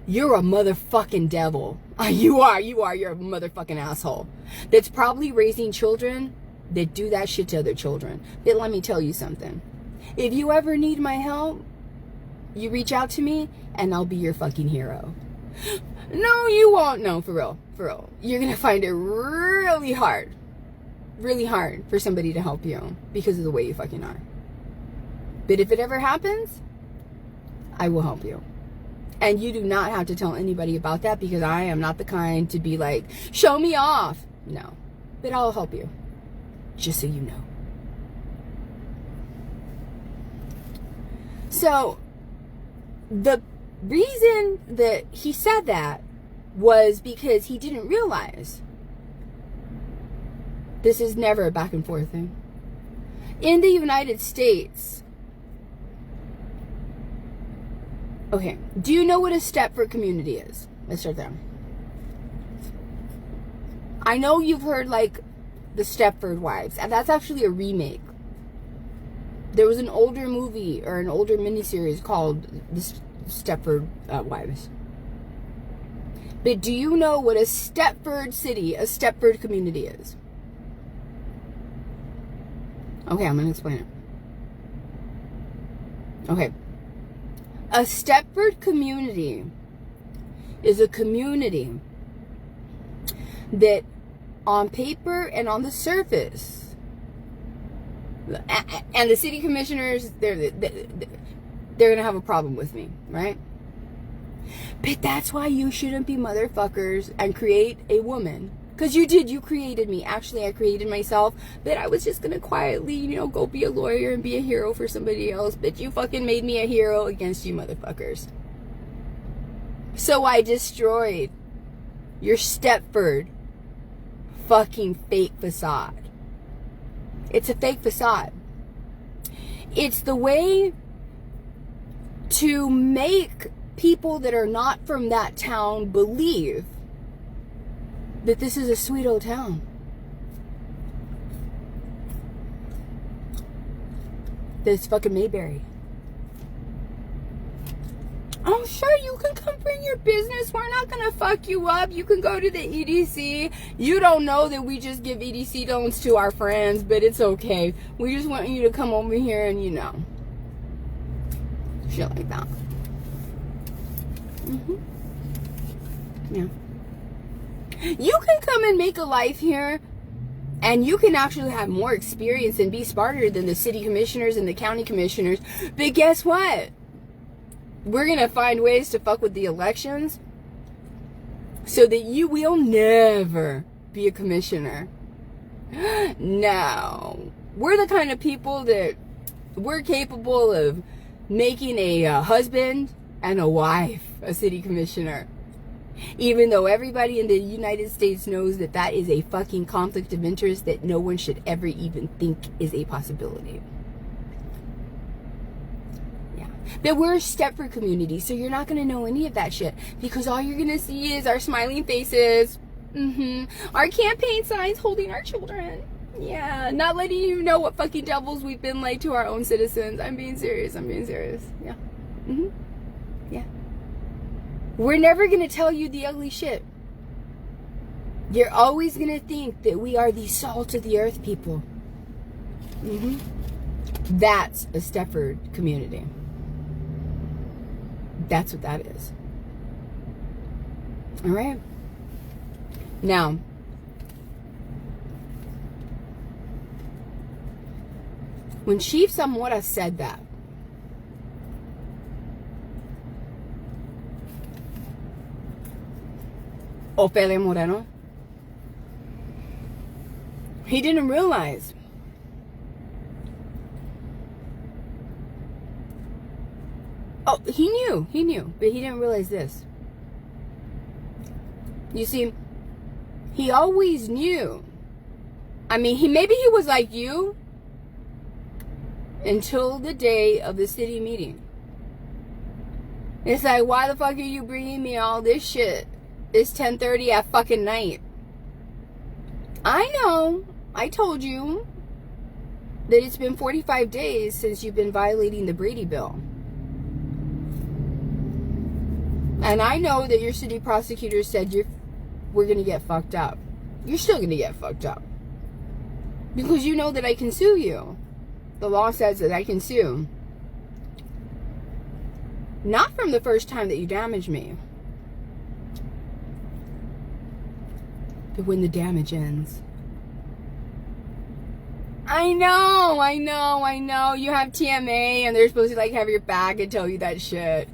you're a motherfucking devil. You're a motherfucking asshole. That's probably raising children that do that shit to other children. But let me tell you something. If you ever need my help, you reach out to me and I'll be your fucking hero. No, you won't. No, for real. For real. You're going to find it really hard for somebody to help you because of the way you fucking are. But if it ever happens, I will help you. And you do not have to tell anybody about that because I am not the kind to be like, show me off. No. But I'll help you. Just so you know. So, the reason that he said that was because he didn't realize this is never a back and forth thing. In the United States, okay, do you know what a Stepford community is? Let's start there. I know you've heard like the Stepford Wives, and that's actually a remake. There was an older movie or an older miniseries called the Stepford Wives. But do you know what a Stepford city, a Stepford community is? Okay, I'm going to explain it. Okay. A Stepford community is a community that on paper and on the surface, and the city commissioners, they're going to have a problem with me, right? But that's why you shouldn't be motherfuckers and create a woman. Because you did, you created me. Actually, I created myself, but I was just going to quietly, go be a lawyer and be a hero for somebody else. But you fucking made me a hero against you motherfuckers. So I destroyed your Stepford fucking fake facade. It's a fake facade. It's the way to make people that are not from that town believe that this is a sweet old town. This fucking Mayberry. Oh, sure, you can come bring your business. We're not going to fuck you up. You can go to the EDC. You don't know that we just give EDC loans to our friends, but it's okay. We just want you to come over here and, shit like that. Yeah. You can come and make a life here, and you can actually have more experience and be smarter than the city commissioners and the county commissioners. But guess what? We're going to find ways to fuck with the elections so that you will never be a commissioner. No. We're the kind of people that we're capable of making a husband and a wife a city commissioner. Even though everybody in the United States knows that that is a fucking conflict of interest that no one should ever even think is a possibility. But we're a Stepford community, so you're not going to know any of that shit. Because all you're going to see is our smiling faces. Our campaign signs holding our children. Yeah, not letting you know what fucking devils we've been like to our own citizens. I'm being serious. Yeah. Yeah. We're never going to tell you the ugly shit. You're always going to think that we are the salt of the earth people. That's a Stepford community. That's what that is. All right. Now, when Chief Zamora said that, Opele Moreno, he didn't realize he knew, but he didn't realize this. You see, he always knew. I mean, maybe he was like you until the day of the city meeting. It's like, why the fuck are you bringing me all this shit? It's 10:30 at fucking night. I know. I told you that it's been 45 days since you've been violating the Brady Bill. And I know that your city prosecutor said we're going to get fucked up. You're still going to get fucked up. Because you know that I can sue you. The law says that I can sue. Not from the first time that you damaged me. But when the damage ends. I know. You have TMA and they're supposed to have your back and tell you that shit.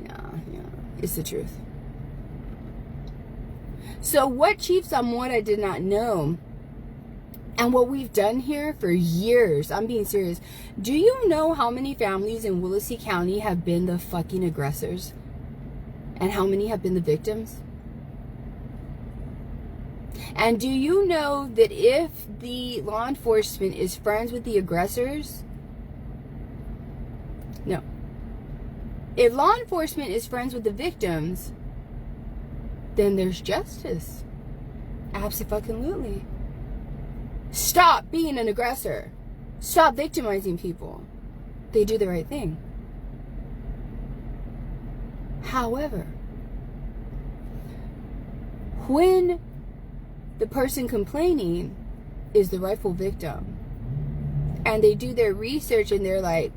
Yeah. It's the truth. So what Chief Zamora did not know, and what we've done here for years, I'm being serious. Do you know how many families in Willacy County have been the fucking aggressors? And how many have been the victims? And do you know that if the law enforcement is friends with the aggressors? No. If law enforcement is friends with the victims, then there's justice. Absolutely. Stop being an aggressor. Stop victimizing people. They do the right thing. However, when the person complaining is the rightful victim, and they do their research and they're like,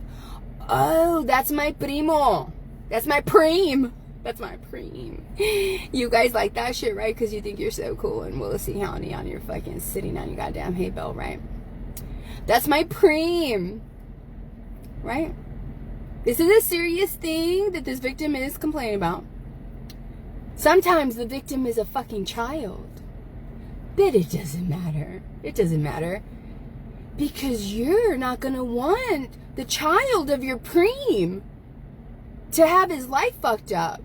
oh, that's my primo. That's my preem. That's my preem. You guys like that shit, right? Because you think you're so cool in Willacy County on your fucking sitting on your goddamn hay bale, right? That's my preem. Right? This is a serious thing that this victim is complaining about. Sometimes the victim is a fucking child. But it doesn't matter. It doesn't matter. Because you're not going to want the child of your preem to have his life fucked up.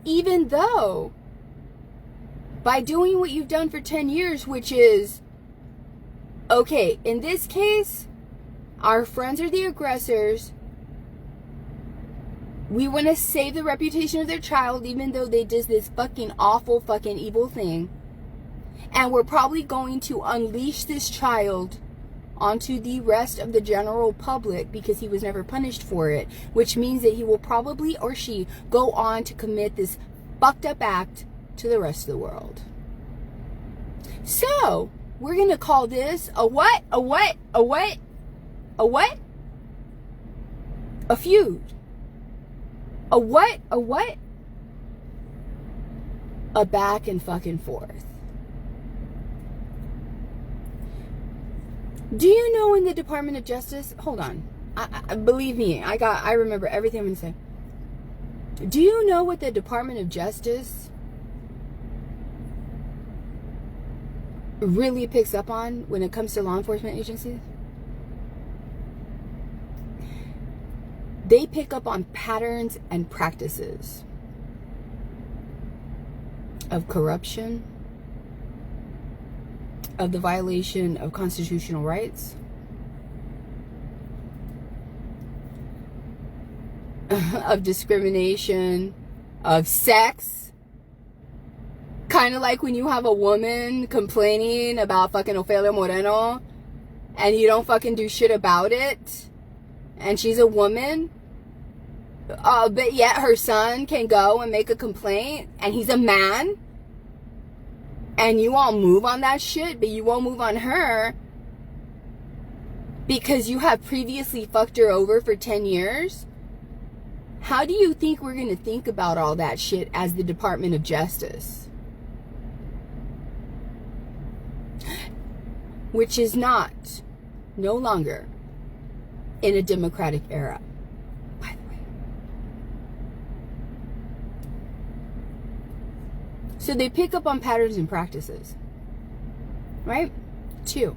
Even though, by doing what you've done for 10 years, which is, okay, in this case, our friends are the aggressors. We want to save the reputation of their child, even though they did this fucking awful, fucking evil thing. And we're probably going to unleash this child onto the rest of the general public because he was never punished for it, which means that he will probably, or she, go on to commit this fucked up act to the rest of the world. So, we're going to call this a what? A what? A what? A what? A feud. A what? A what? A back and fucking forth. Do you know in the Department of Justice? Hold on. I believe me, I remember everything I'm going to say. Do you know what the Department of Justice really picks up on when it comes to law enforcement agencies? They pick up on patterns and practices of corruption, of the violation of constitutional rights, of discrimination, of sex. Kind of like when you have a woman complaining about fucking Ofelia Moreno and you don't fucking do shit about it, and she's a woman, but yet her son can go and make a complaint and he's a man, and you all move on that shit, but you won't move on her because you have previously fucked her over for 10 years. How do you think we're going to think about all that shit as the Department of Justice? Which is no longer in a democratic era, by the way. So they pick up on patterns and practices, right? 2.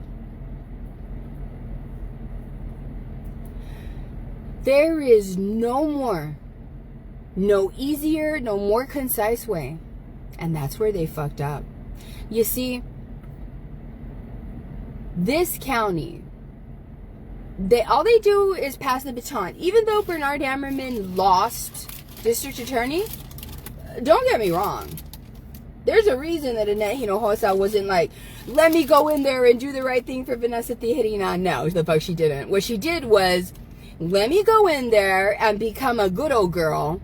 There is no easier, no more concise way. And that's where they fucked up. You see, this county, all they do is pass the baton. Even though Bernard Hammerman lost district attorney, don't get me wrong. There's a reason that Annette Hinojosa wasn't like, let me go in there and do the right thing for Vanessa Tijerina. No, the fuck she didn't. What she did was, let me go in there and become a good old girl.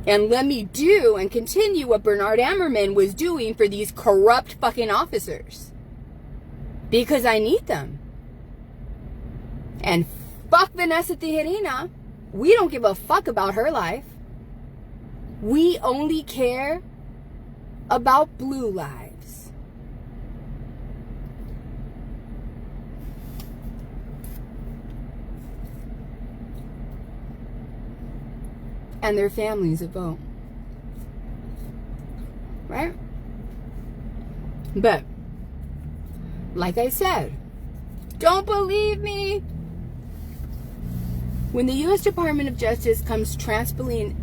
And let me do and continue what Bernard Hammerman was doing for these corrupt fucking officers. Because I need them. And fuck Vanessa Tijerina. We don't give a fuck about her life. We only care about blue lives. And their families that vote. Right? But like I said, don't believe me. When the U.S. Department of Justice comes trampling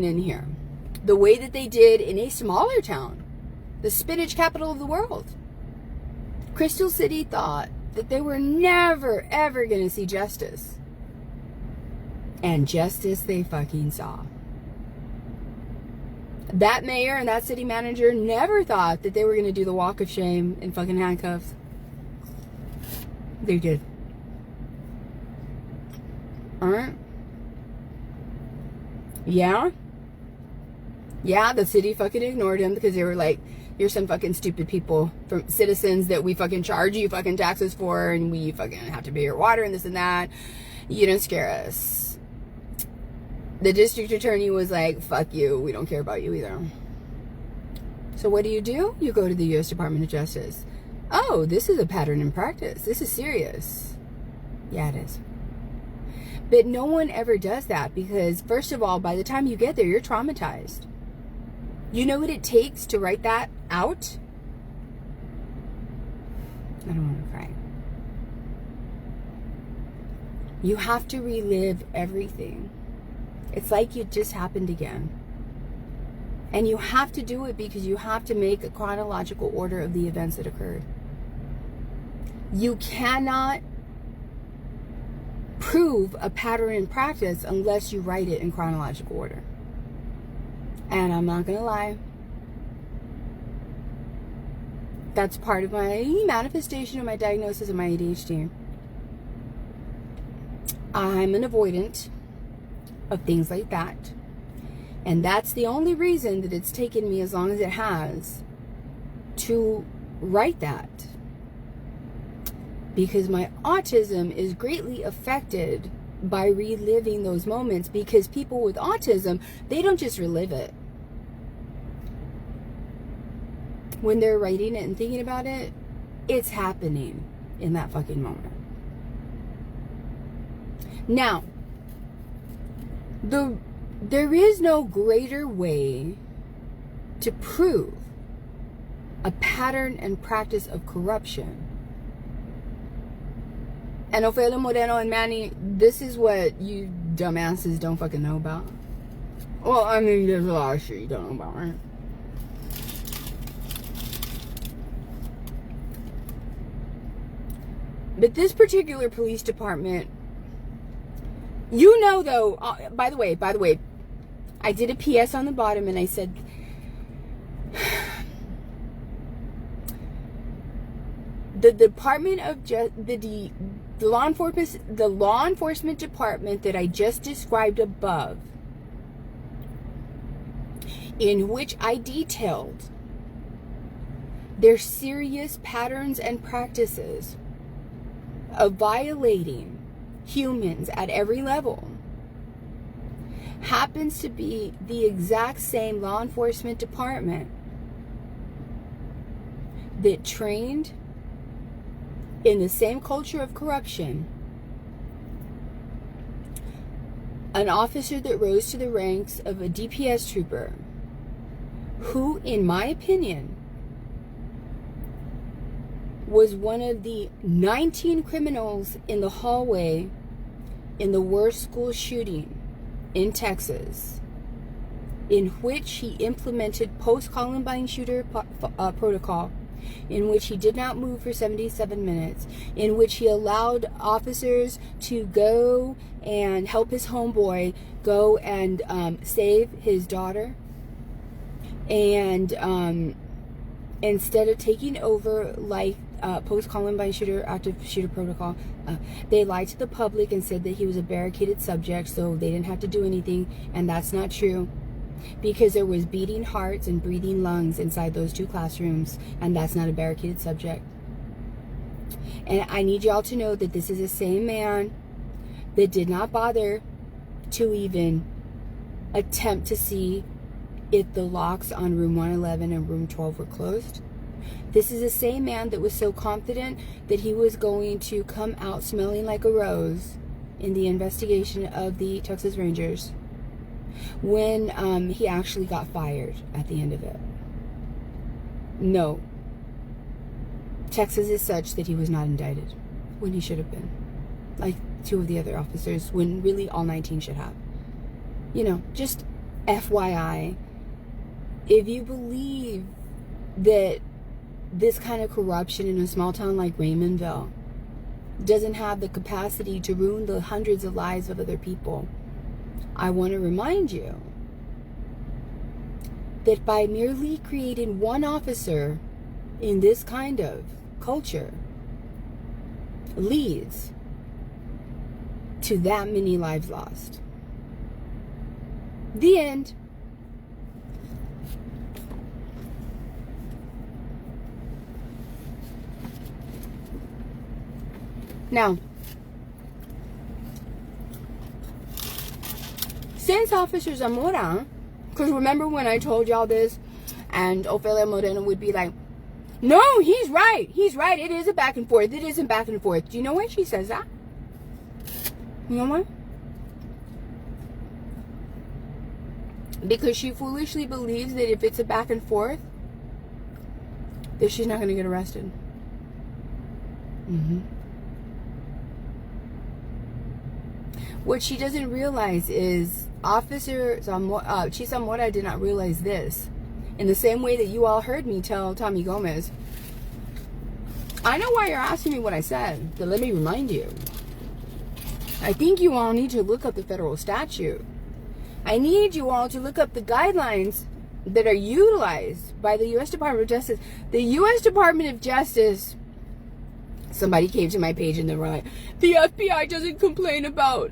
in here, the way that they did in a smaller town, the spinach capital of the world, Crystal City thought that they were never, ever going to see justice. And justice they fucking saw. That mayor and that city manager never thought that they were going to do the walk of shame in fucking handcuffs. They did. Alright? Yeah, the city fucking ignored him because they were like, you're some fucking stupid people, from citizens that we fucking charge you fucking taxes for, and we fucking have to pay your water and this and that. You didn't scare us. The district attorney was like, fuck you, we don't care about you either. So what do? You go to the U.S. Department of Justice. Oh, this is a pattern in practice. This is serious. Yeah, it is. But no one ever does that because, first of all, by the time you get there, you're traumatized. You know what it takes to write that out? I don't want to cry. You have to relive everything. It's like it just happened again. And you have to do it because you have to make a chronological order of the events that occurred. You cannot prove a pattern in practice unless you write it in chronological order. And I'm not going to lie, That's part of my manifestation of my diagnosis of my ADHD. I'm an avoidant of things like that. And that's the only reason that it's taken me as long as it has to write that. Because my autism is greatly affected by reliving those moments, because people with autism, they don't just relive it. When they're writing it and thinking about it, it's happening in that fucking moment. Now, there is no greater way to prove a pattern and practice of corruption. And Ofelia Moreno and Manny, this is what you dumbasses don't fucking know about. Well, I mean, there's a lot of shit you don't know about, right? But this particular police department, you know, though, by the way, I did a PS on the bottom and I said, the Department of the law enforcement department that I just described above, in which I detailed their serious patterns and practices of violating humans at every level, happens to be the exact same law enforcement department that trained in the same culture of corruption an officer that rose to the ranks of a DPS trooper, who, in my opinion, was one of the 19 criminals in the hallway in the worst school shooting in Texas, in which he implemented post-Columbine shooter protocol, in which he did not move for 77 minutes, in which he allowed officers to go and help his homeboy go and save his daughter. And instead of taking over like post-Columbine active shooter protocol, they lied to the public and said that he was a barricaded subject, so they didn't have to do anything. And that's not true, because there was beating hearts and breathing lungs inside those two classrooms, and that's not a barricaded subject. And I need y'all to know that this is the same man that did not bother to even attempt to see if the locks on room 111 and room 12 were closed. This is the same man that was so confident that he was going to come out smelling like a rose in the investigation of the Texas Rangers, when he actually got fired at the end of it. No. Texas is such that he was not indicted when he should have been. Like two of the other officers, when really all 19 should have. You know, just FYI, if you believe that this kind of corruption in a small town like Raymondville doesn't have the capacity to ruin the hundreds of lives of other people, I want to remind you that by merely creating one officer in this kind of culture leads to that many lives lost. The end. Now, since Officer Zamora, because remember when I told y'all this, and Ofelia Moreno would be like, no, he's right, it is a back and forth, it isn't back and forth. Do you know why she says that? You know why? Because she foolishly believes that if it's a back and forth, that she's not going to get arrested. What she doesn't realize is Chief Zamora did not realize this. In the same way that you all heard me tell Tommy Gomez, I know why you're asking me what I said, but let me remind you. I think you all need to look up the federal statute. I need you all to look up the guidelines that are utilized by the U.S. Department of Justice. The U.S. Department of Justice, somebody came to my page and they were like, the FBI doesn't complain about,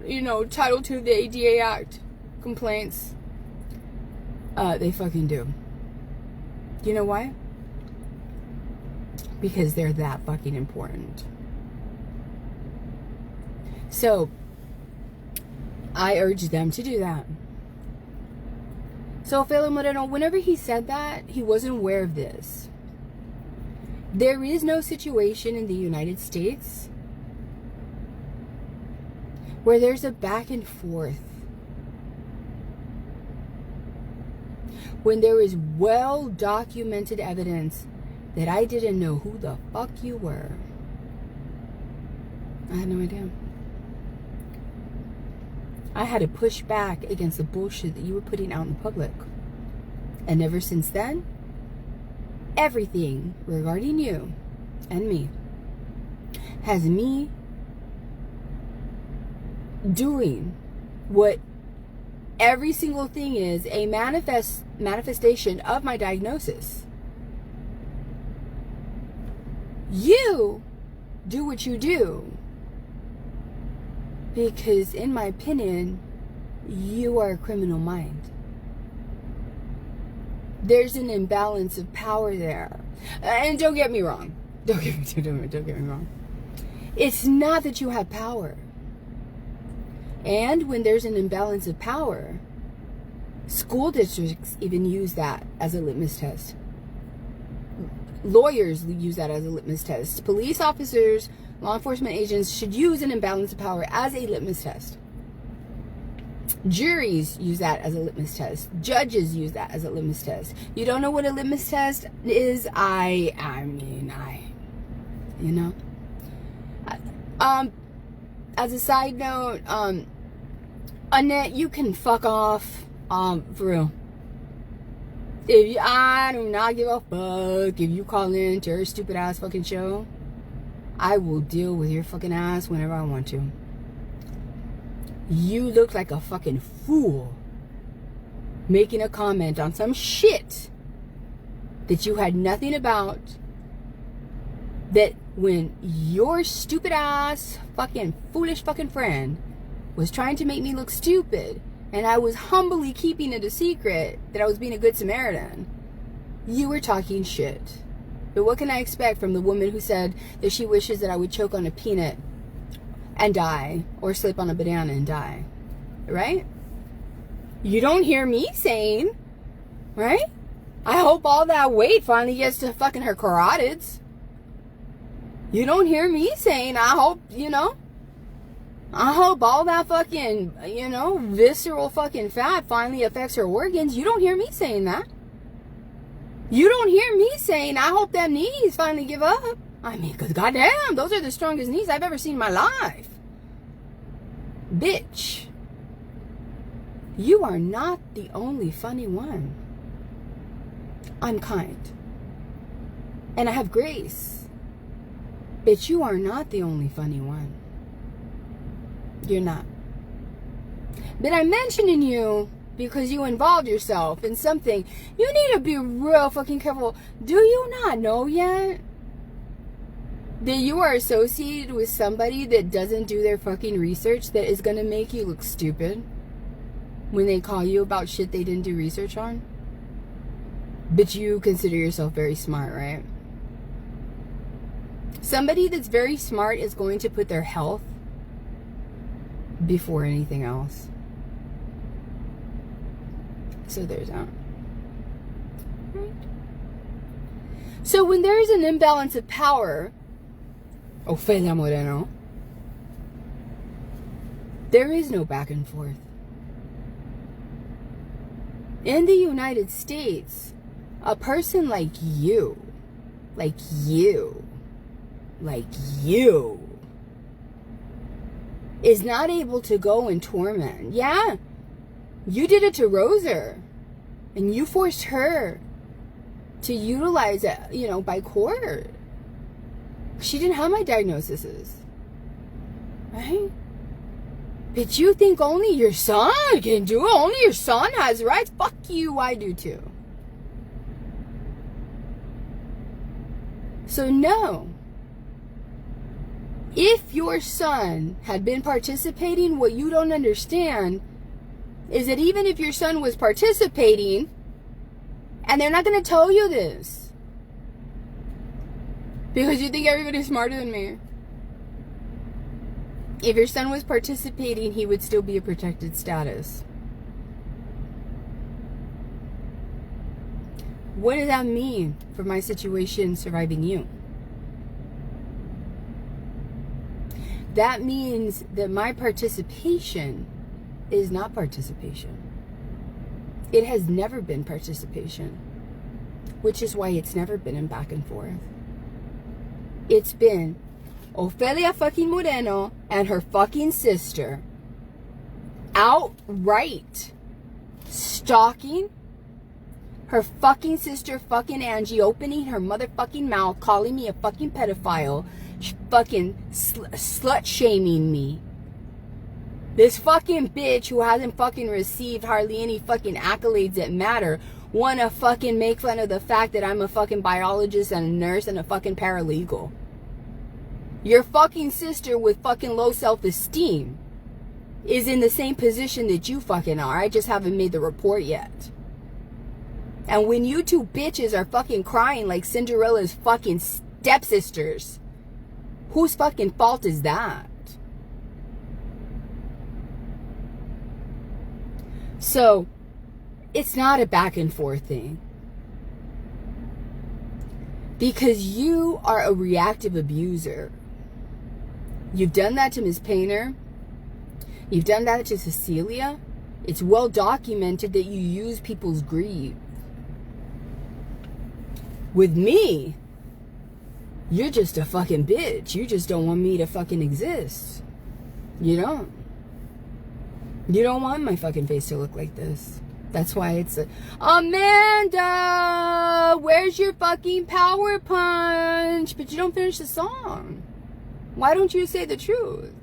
Title II of the ADA Act complaints. They fucking do. You know why? Because they're that fucking important. So, I urge them to do that. So, Fela Moreno, whenever he said that, he wasn't aware of this. There is no situation in the United States where there's a back and forth. When there is well-documented evidence that I didn't know who the fuck you were. I had no idea. I had to push back against the bullshit that you were putting out in the public. And ever since then, everything regarding you and me has me doing what every single thing is a manifestation of my diagnosis. You do what you do because, in my opinion, you are a criminal mind. There's an imbalance of power there. And don't get me wrong. Don't get me wrong. It's not that you have power. And when there's an imbalance of power, school districts even use that as a litmus test. Lawyers use that as a litmus test. Police officers, law enforcement agents should use an imbalance of power as a litmus test. Juries use that as a litmus test. Judges use that as a litmus test. You don't know what a litmus test is? As a side note, Annette, you can fuck off. For real. I do not give a fuck if you call in to her stupid ass fucking show. I will deal with your fucking ass whenever I want to. You look like a fucking fool making a comment on some shit that you had nothing about, that when your stupid ass fucking foolish fucking friend was trying to make me look stupid and I was humbly keeping it a secret that I was being a good Samaritan, you were talking shit. But what can I expect from the woman who said that she wishes that I would choke on a peanut and die, or slip on a banana and die, right? You don't hear me saying, right? I hope all that weight finally gets to fucking her carotids. You don't hear me saying, I hope all that fucking, visceral fucking fat finally affects her organs. You don't hear me saying that. You don't hear me saying, I hope them knees finally give up. I mean, because goddamn, those are the strongest knees I've ever seen in my life. Bitch. You are not the only funny one. I'm kind. And I have grace. But you are not the only funny one. You're not. But I'm mentioning you because you involved yourself in something. You need to be real fucking careful. Do you not know yet that you are associated with somebody that doesn't do their fucking research, that is going to make you look stupid when they call you about shit they didn't do research on? But you consider yourself very smart, right? Somebody that's very smart is going to put their health before anything else. So there's that. Right. So when there is an imbalance of power, Ofelia Moreno, there is no back and forth. In the United States, a person like you, is not able to go and torment. Yeah, you did it to Rosa, and you forced her to utilize it, by court. She didn't have my diagnoses, right? But you think only your son can do it? Only your son has rights? Fuck you, I do too. So no. If your son had been participating, what you don't understand is that even if your son was participating, and they're not going to tell you this, because you think everybody's smarter than me. If your son was participating, he would still be a protected status. What does that mean for my situation surviving you? That means that my participation is not participation. It has never been participation, which is why it's never been in back and forth. It's been Ofelia fucking Moreno and her fucking sister outright stalking her fucking sister, fucking Angie, opening her motherfucking mouth, calling me a fucking pedophile, fucking slut shaming me. This fucking bitch who hasn't fucking received hardly any fucking accolades that matter wanna fucking make fun of the fact that I'm a fucking biologist and a nurse and a fucking paralegal. Your fucking sister with fucking low self-esteem is in the same position that you fucking are. I just haven't made the report yet. And when you two bitches are fucking crying like Cinderella's fucking stepsisters, whose fucking fault is that? So, it's not a back and forth thing. Because you are a reactive abuser. You've done that to Ms. Painter. You've done that to Cecilia. It's well documented that you use people's grief. With me, you're just a fucking bitch. You just don't want me to fucking exist. You don't. You don't want my fucking face to look like this. That's why it's a, Amanda, where's your fucking power punch? But you don't finish the song. Why don't you say the truth?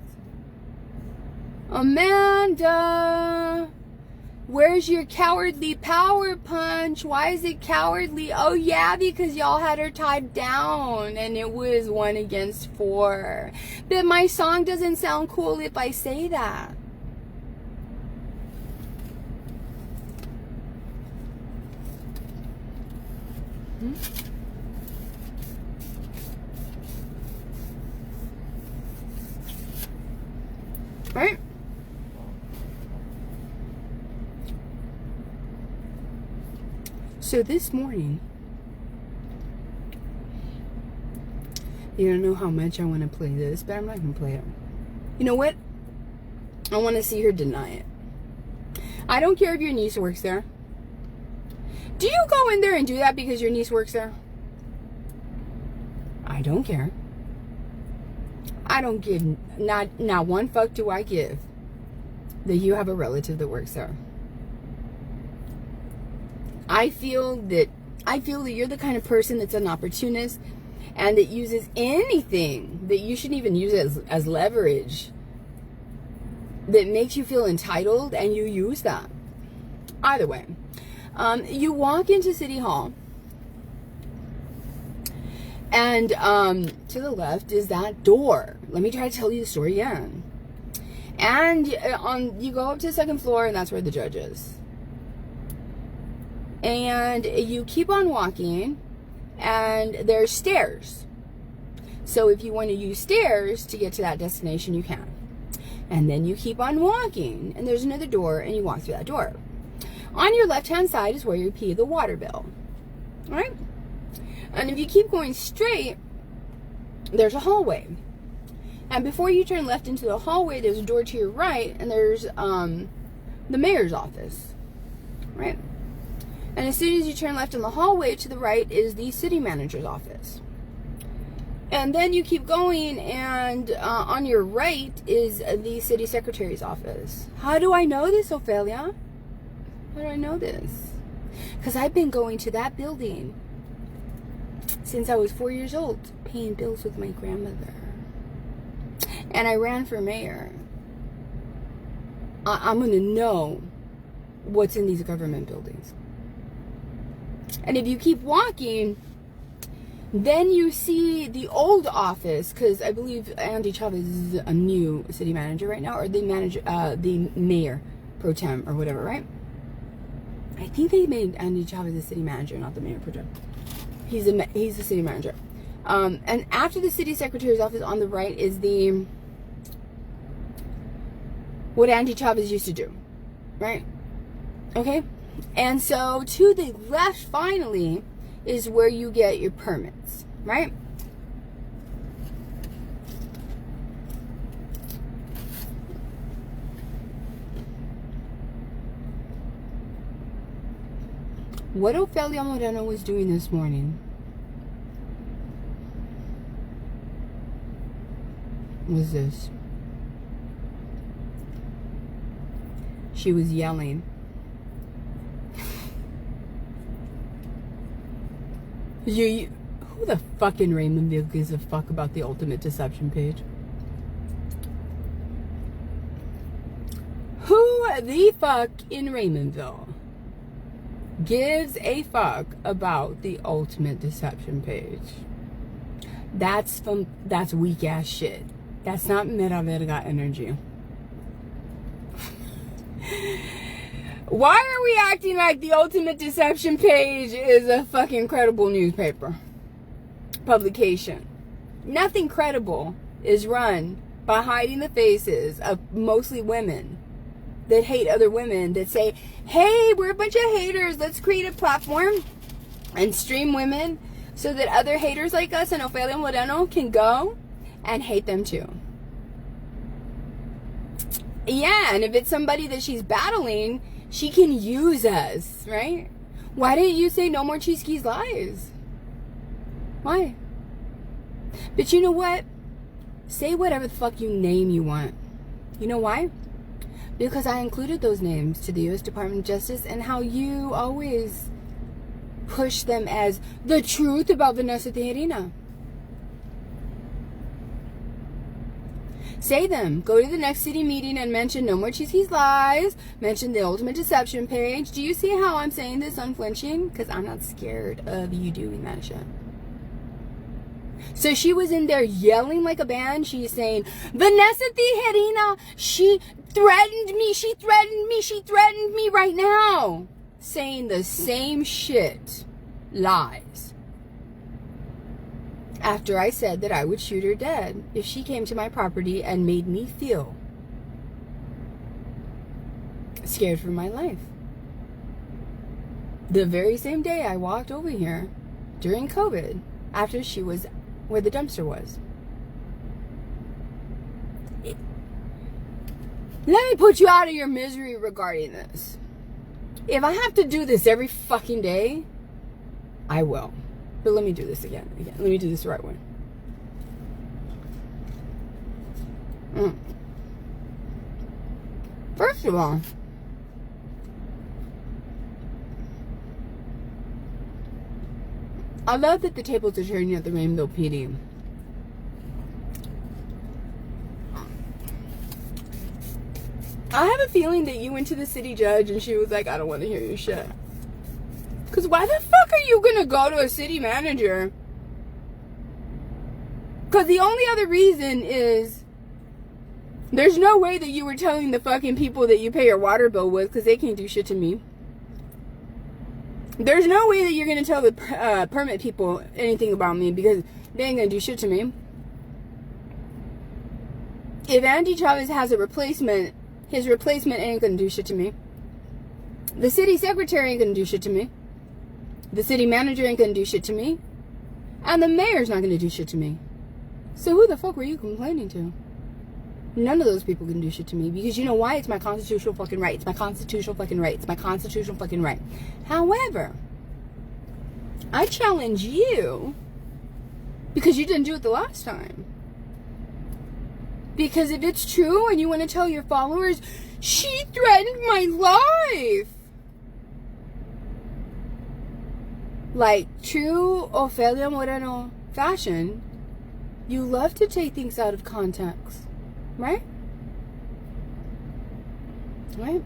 Amanda, where's your cowardly power punch? Why is it cowardly? Oh yeah, because y'all had her tied down and it was 1 against 4. But my song doesn't sound cool if I say that. Right? So this morning, you don't know how much I want to play this, but I'm not going to play it. You know what? I want to see her deny it. I don't care if your niece works there. Do you go in there and do that because your niece works there? I don't care. I don't give, not one fuck do I give that you have a relative that works there. I feel that you're the kind of person that's an opportunist and that uses anything that you shouldn't even use as leverage that makes you feel entitled, and you use that. Either way, you walk into City Hall, and to the left is that door. Let me try to tell you the story again. And you go up to the second floor, and that's where the judge is. And you keep on walking, and there's stairs. So if you want to use stairs to get to that destination, you can. And then you keep on walking, and there's another door, and you walk through that door. On your left-hand side is where you pay the water bill. All right? And if you keep going straight, there's a hallway. And before you turn left into the hallway, there's a door to your right, and there's the mayor's office. Right? And as soon as you turn left in the hallway, to the right is the city manager's office. And then you keep going, and on your right is the city secretary's office. How do I know this, Ophelia? How do I know this? Because I've been going to that building since I was 4 years old, paying bills with my grandmother. And I ran for mayor. I'm going to know what's in these government buildings. And if you keep walking, Then you see the old office, because I believe Andy Chavez is a new city manager right now, or the mayor pro tem or whatever, right? I think they made Andy Chavez the city manager, not the mayor pro tem. He's the city manager. And after the city secretary's office on the right is what Andy Chavez used to do, right? Okay? And so to the left, finally, is where you get your permits, right? What Ofelia Moreno was doing this morning was this. She was yelling. Who the fuck in Raymondville gives a fuck about the Ultimate Deception page? Who the fuck in Raymondville gives a fuck about the Ultimate Deception page? That's weak ass shit. That's not mera verga energy. Why are we acting like the Ultimate Deception page is a fucking credible newspaper publication? Nothing credible is run by hiding the faces of mostly women that hate other women, that say, hey, we're a bunch of haters, let's create a platform and stream women so that other haters like us and Ofelia Moreno can go and hate them too. Yeah, and if it's somebody that she's battling, she can use us, right? Why didn't you say no more Chisqui's lies? Why? But you know what? Say whatever the fuck you name you want. You know why? Because I included those names to the U.S. Department of Justice, and how you always push them as the truth about Vanessa Tejerina. Say them. Go to the next city meeting and mention no more Chisqui's lies. Mention the Ultimate Deception page. Do you see how I'm saying this unflinching? Because I'm not scared of you doing that shit. So she was in there yelling like a band. She's saying, Vanessa Tejerina, she threatened me, she threatened me, she threatened me right now. Saying the same shit. Lies. After I said that I would shoot her dead if she came to my property and made me feel scared for my life. The very same day I walked over here during COVID, after she was where the dumpster was. Let me put you out of your misery regarding this. If I have to do this every fucking day, I will. But let me do this again. Let me do this the right way. First of all, I love that the tables are turning at the Rainbow PD. I have a feeling that you went to the city judge and she was like, I don't want to hear your shit. Because why the fuck are you going to go to a city manager? Because the only other reason is there's no way that you were telling the fucking people that you pay your water bill with, because they can't do shit to me. There's no way that you're going to tell the permit people anything about me, because they ain't going to do shit to me. If Andy Chavez has a replacement, his replacement ain't going to do shit to me. The city secretary ain't going to do shit to me. The city manager ain't going to do shit to me. And the mayor's not going to do shit to me. So who the fuck were you complaining to? None of those people can do shit to me. Because you know why? It's my constitutional fucking right. It's my constitutional fucking right. It's my constitutional fucking right. However, I challenge you, because you didn't do it the last time. Because if it's true and you want to tell your followers, she threatened my life. Like true Ofelia Moreno fashion, you love to take things out of context. Right? Right?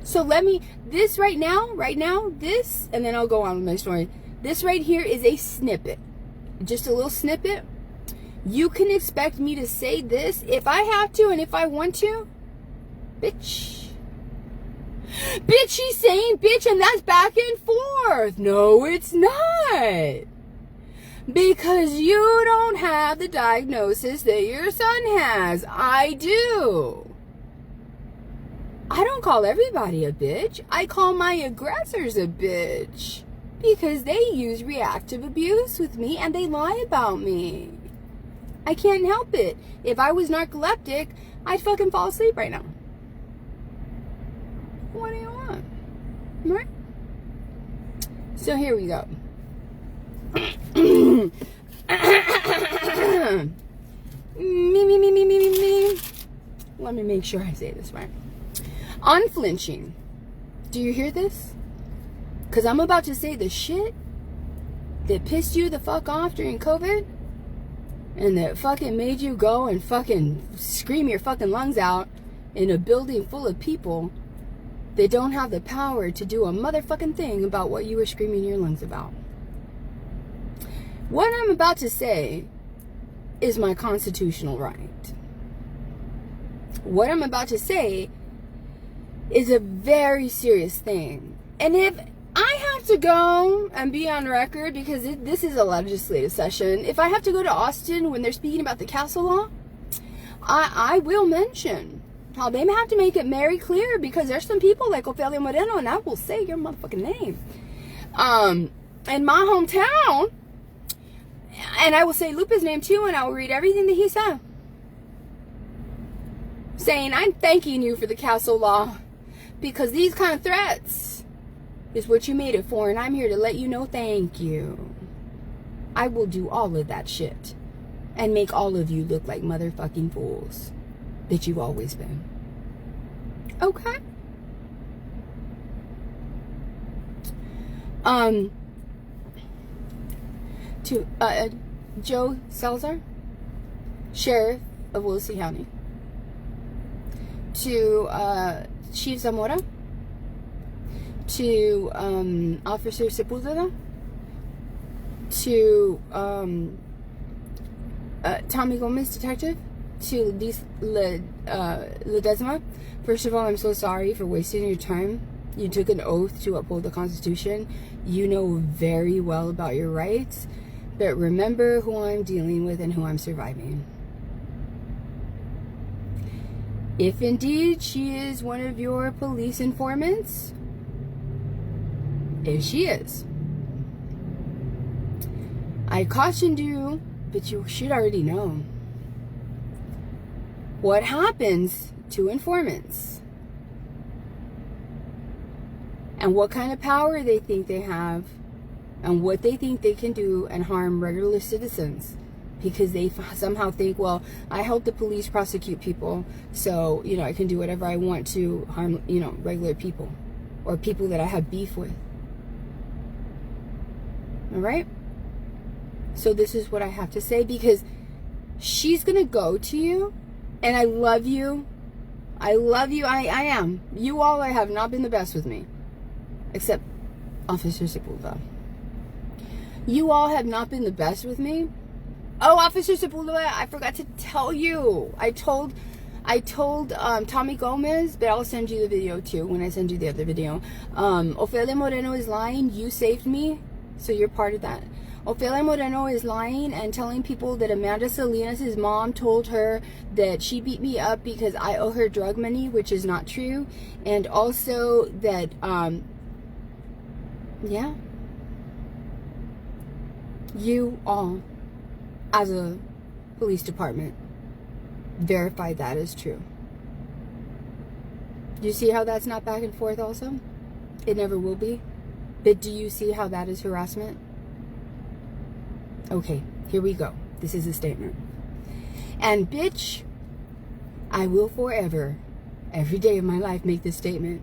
So let me, this right now, this, and then I'll go on with my story. This right here is a snippet. Just a little snippet. You can expect me to say this if I have to and if I want to. Bitch. Bitch, she's saying bitch, and that's back and forth. No, it's not. Because you don't have the diagnosis that your son has. I do. I don't call everybody a bitch. I call my aggressors a bitch. Because they use reactive abuse with me and they lie about me. I can't help it. If I was narcoleptic, I'd fucking fall asleep right now. What do you want? Right? So here we go. Me. Let me make sure I say this right. Unflinching. Do you hear this? Because I'm about to say the shit that pissed you the fuck off during COVID and that fucking made you go and fucking scream your fucking lungs out in a building full of people that don't have the power to do a motherfucking thing about what you were screaming your lungs about. What I'm about to say is my constitutional right. What I'm about to say is a very serious thing. And if I have to go and be on record, because this is a legislative session, if I have to go to Austin when they're speaking about the castle law, I will mention how they have to make it very clear, because there's some people like Ofelia Moreno, and I will say your motherfucking name, in my hometown, and I will say Lupe's name too, and I will read everything that he said, saying, I'm thanking you for the castle law, because these kind of threats is what you made it for, and I'm here to let you know thank you. I will do all of that shit and make all of you look like motherfucking fools that you've always been. Okay? To Joe Salazar, Sheriff of Williston County. To Chief Zamora. To Officer Sepulveda, to Tommy Gomez, detective, to Ledesma. First of all, I'm so sorry for wasting your time. You took an oath to uphold the Constitution. You know very well about your rights, but remember who I'm dealing with and who I'm surviving. If indeed she is one of your police informants, if she is, I cautioned you, but you should already know what happens to informants and what kind of power they think they have and what they think they can do and harm regular citizens, because they somehow think, well, I help the police prosecute people, so, I can do whatever I want to harm, regular people or people that I have beef with. All right? So this is what I have to say, because she's going to go to you, and I love you. I love you. I am. You all have not been the best with me, except Officer Sepulveda. You all have not been the best with me. Oh, Officer Sepulveda, I forgot to tell you. I told Tommy Gomez, but I'll send you the video too when I send you the other video. Ofelia Moreno is lying. You saved me. So you're part of that. Ofelia Moreno is lying and telling people that Amanda Salinas' mom told her that she beat me up because I owe her drug money, which is not true. And also that, yeah, you all, as a police department, verify that as true. Do you see how that's not back and forth also? It never will be. But do you see how that is harassment? Okay, here we go. This is a statement. And bitch, I will forever, every day of my life, make this statement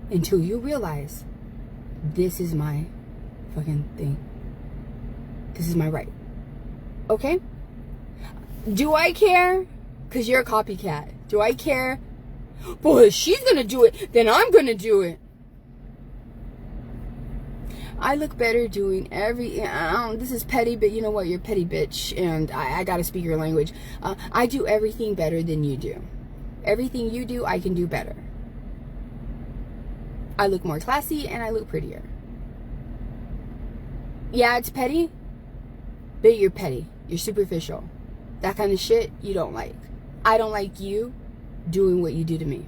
until you realize this is my fucking thing. This is my right. Okay? Do I care? Because you're a copycat. Do I care? Boy, if she's going to do it, then I'm going to do it. I look better doing this is petty, but you know what? You're a petty bitch, and I gotta speak your language. I do everything better than you do. Everything you do, I can do better. I look more classy, and I look prettier. Yeah, it's petty, but you're petty. You're superficial. That kind of shit you don't like. I don't like you doing what you do to me.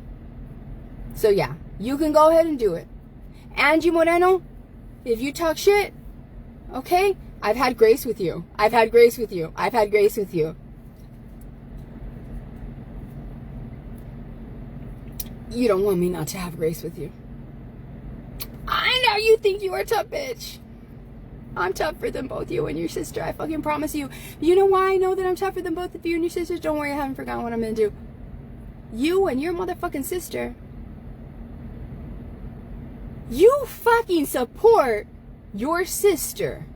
So yeah, you can go ahead and do it. Angie Moreno, if you talk shit, okay, I've had grace with you. I've had grace with you. I've had grace with you. You don't want me not to have grace with you. I know you think you are tough, bitch. I'm tougher than both you and your sister. I fucking promise you. You know why I know that I'm tougher than both of you and your sisters? Don't worry, I haven't forgotten what I'm gonna do. You and your motherfucking sister. You fucking support your sister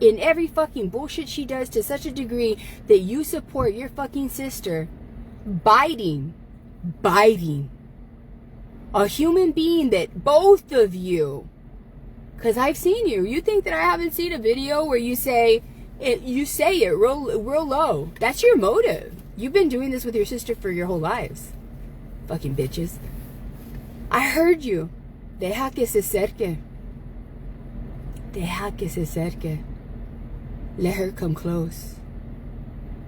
in every fucking bullshit she does to such a degree that you support your fucking sister biting a human being that both of you, because I've seen you. You think that I haven't seen a video where you say it real low. That's your motive. You've been doing this with your sister for your whole lives. Fucking bitches. I heard you. Deja que se acerque. Deja que se acerque. Let her come close.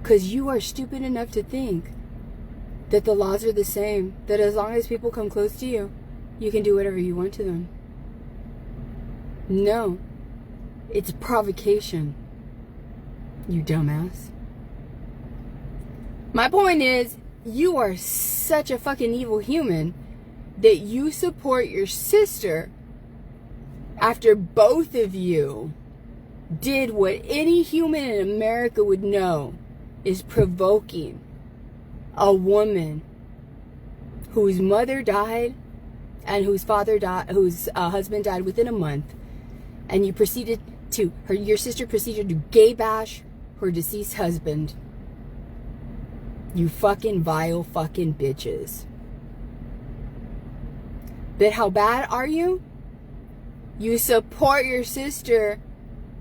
Because you are stupid enough to think that the laws are the same. That as long as people come close to you, you can do whatever you want to them. No. It's provocation. You dumbass. My point is, you are such a fucking evil human that you support your sister after both of you did what any human in America would know is provoking a woman whose mother died and whose husband died within a month, and you proceeded to your sister proceeded to gay bash her deceased husband. You fucking vile fucking bitches. But how bad are you? You support your sister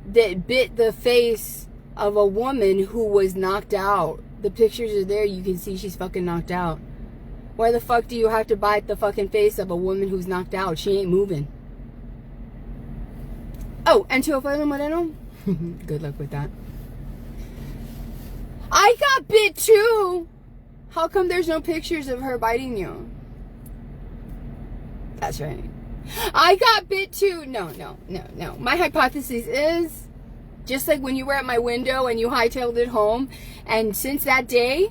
that bit the face of a woman who was knocked out. The pictures are there. You can see she's fucking knocked out. Why the fuck do you have to bite the fucking face of a woman who's knocked out? She ain't moving. Oh, and to Ofelia Moreno, good luck with that. I got bit too. How come there's no pictures of her biting you? That's right. I got bit too. No. My hypothesis is, just like when you were at my window and you hightailed it home, and since that day,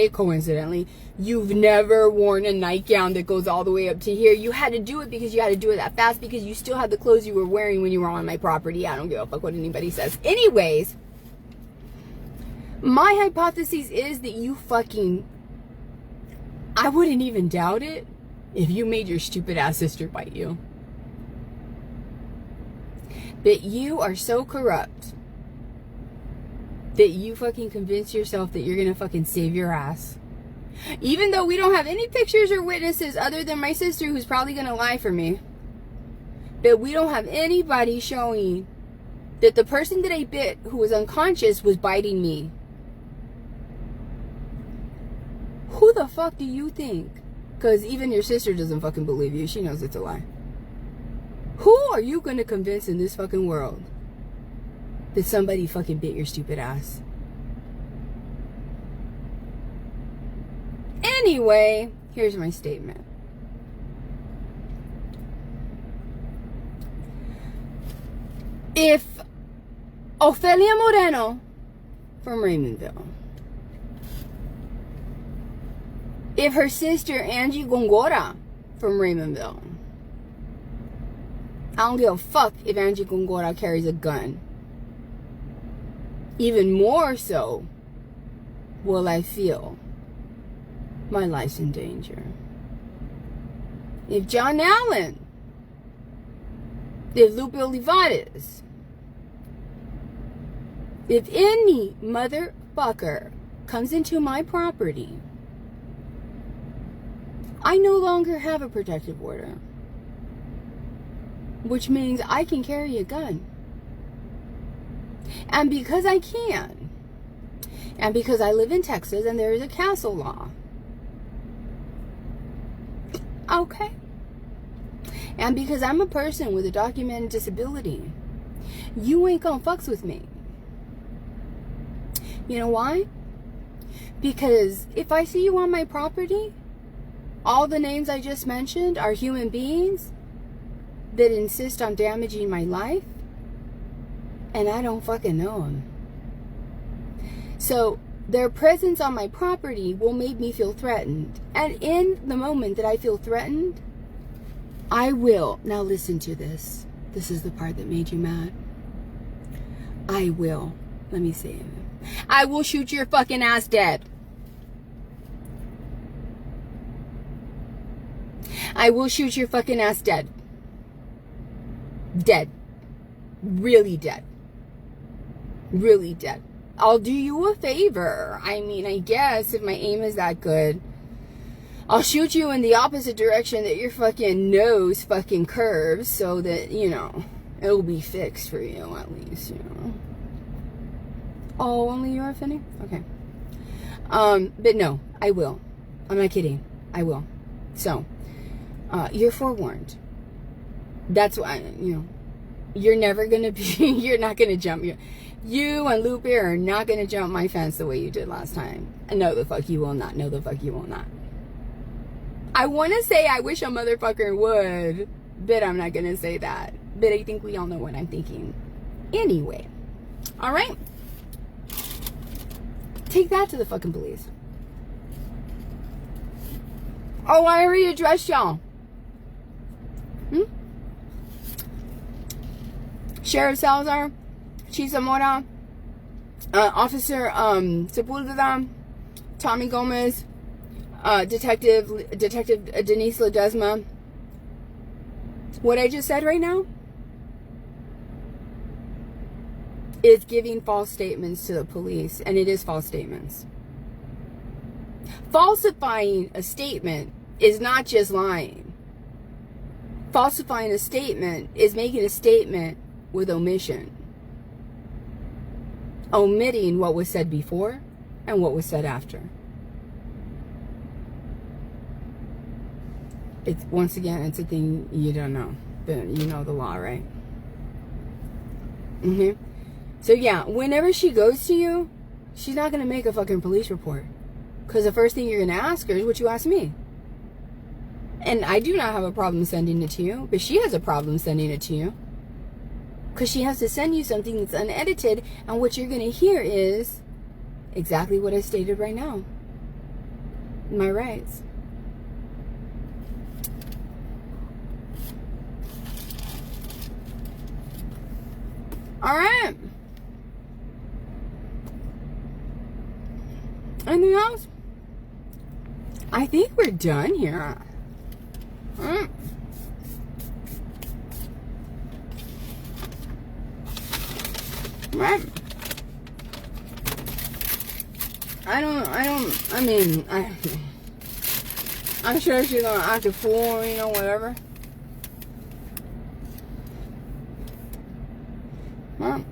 coincidentally, you've never worn a nightgown that goes all the way up to here. You had to do it because you had to do it that fast because you still had the clothes you were wearing when you were on my property. I don't give a fuck what anybody says. Anyways, my hypothesis is that you fucking, I wouldn't even doubt it if you made your stupid ass sister bite you. That you are so corrupt that you fucking convince yourself that you're gonna fucking save your ass. Even though we don't have any pictures or witnesses other than my sister, who's probably gonna lie for me. But we don't have anybody showing that the person that I bit, who was unconscious, was biting me. Who the fuck do you think? Because even your sister doesn't fucking believe you. She knows it's a lie. Who are you gonna convince in this fucking world that somebody fucking bit your stupid ass? Anyway, here's my statement. If Ofelia Moreno from Raymondville, if her sister Angie Gongora from Raymondville, I don't give a fuck if Angie Gongora carries a gun. Even more so will I feel my life's in danger. If John Allen, if Lupe Olivares, if any motherfucker comes into my property, I no longer have a protective order. which means I can carry a gun. And because I can, and because I live in Texas and there is a castle law, okay, and because I'm a person with a documented disability, you ain't gonna fucks with me. You know why? Because if I see you on my property, all the names I just mentioned are human beings that insist on damaging my life, and I don't fucking know them. So their presence on my property will make me feel threatened. And in the moment that I feel threatened, I will. Now listen to this. This is the part that made you mad. I will. Let me say it. I will shoot your fucking ass dead. I will shoot your fucking ass dead. Dead. Really dead. Really dead. I'll do you a favor. I mean, I guess if my aim is that good, I'll shoot you in the opposite direction that your fucking nose fucking curves so that, you know, it'll be fixed for you at least, you know. Oh, only you're offending? Okay. But no, I will. I'm not kidding. I will. So, you're forewarned. That's why, you know, you're never going to be, you're not going to jump. You and Lupe are not going to jump my fence the way you did last time. No, the fuck you will not. No, the fuck you will not. I want to say I wish a motherfucker would, but I'm not going to say that. But I think we all know what I'm thinking. Anyway. All right. Take that to the fucking police. Oh, I already addressed y'all. Sheriff Salazar, Chief Zamora, Officer Sepulveda, Tommy Gomez, Detective Denise Ledesma. What I just said right now is giving false statements to the police, and it is false statements. Falsifying a statement is not just lying. Falsifying a statement is making a statement with omission. Omitting what was said before and what was said after. It's, once again, it's a thing you don't know. But you know the law, right? So yeah, whenever she goes to you, she's not going to make a fucking police report. Because the first thing you're going to ask her is what you asked me. And I do not have a problem sending it to you, but she has a problem sending it to you. Because she has to send you something that's unedited, and what you're going to hear is exactly what I stated right now. My rights. Alright. Anything else? I think we're done here. Right. I'm sure she's gonna act a fool, you know, whatever. Well,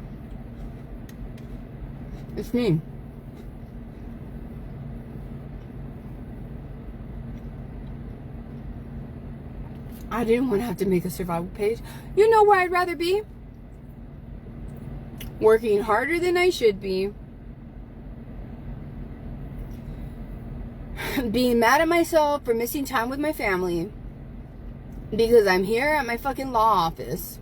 it's me. I didn't want to have to make a survival page. You know where I'd rather be? Working harder than I should be. Being mad at myself for missing time with my family. Because I'm here at my fucking law office.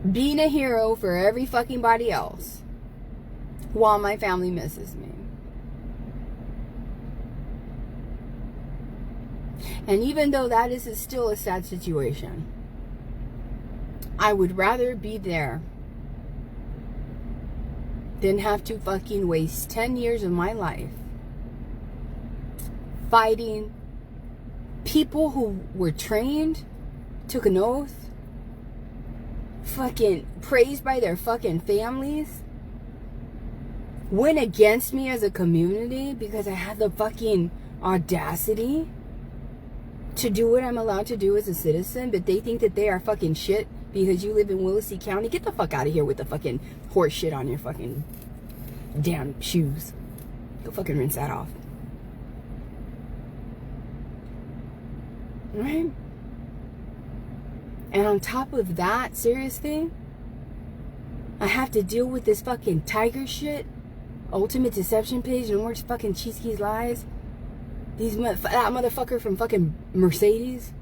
Being a hero for every fucking body else. While my family misses me. And even though that is still a sad situation, I would rather be there than have to fucking waste 10 years of my life fighting people who were trained, took an oath, fucking praised by their fucking families, went against me as a community because I had the fucking audacity to do what I'm allowed to do as a citizen, but they think that they are fucking shit because you live in Willacy County. Get the fuck out of here with the fucking horse shit on your fucking damn shoes. Go fucking rinse that off. Right? And on top of that, seriously, I have to deal with this fucking tiger shit. Ultimate Deception page, no more fucking Cheeseke's lies. That motherfucker from fucking Mercedes.